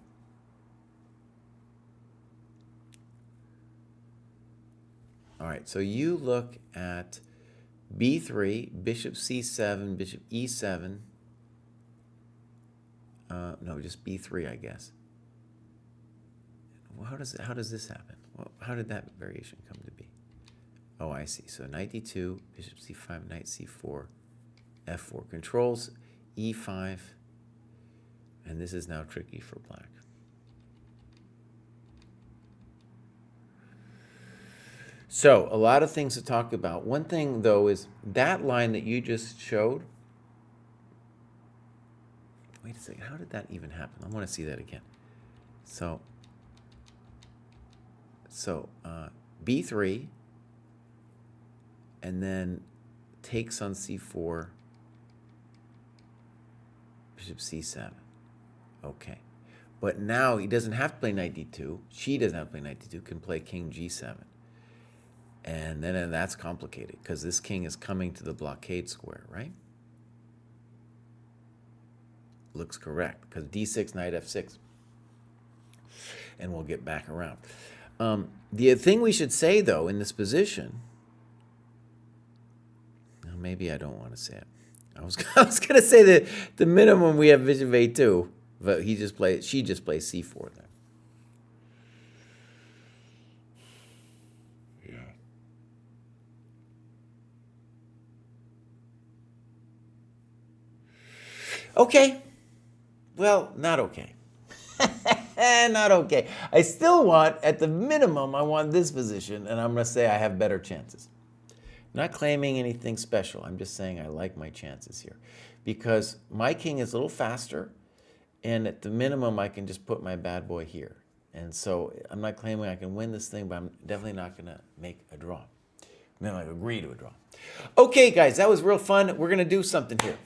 All right, so you look at b3, bishop c7, bishop e7. No, just b3, I guess. Well, how does this happen? Well, how did that variation come to be? Oh, I see. So knight d2, bishop c5, knight c4, f4 controls e5, and this is now tricky for black. So, a lot of things to talk about. One thing, though, is that line that you just showed. Wait a second. How did that even happen? I want to see that again. So b3, and then takes on c4, bishop c7. Okay. But now he doesn't have to play knight d2. She doesn't have to play knight d2. Can play king g7. And then that's complicated because this king is coming to the blockade square, right? Looks correct because d6, knight f6. And we'll get back around. The thing we should say, though, in this position, well, maybe I don't want to say it. I was going to say that the minimum we have bishop a2, but she just plays c4 there. Okay. Well, not okay. Not okay. I still want, at the minimum, I want this position, and I'm going to say I have better chances. Not claiming anything special. I'm just saying I like my chances here. Because my king is a little faster, and at the minimum, I can just put my bad boy here. And so I'm not claiming I can win this thing, but I'm definitely not going to make a draw. I'm not going to agree to a draw. Okay, guys, that was real fun. We're going to do something here.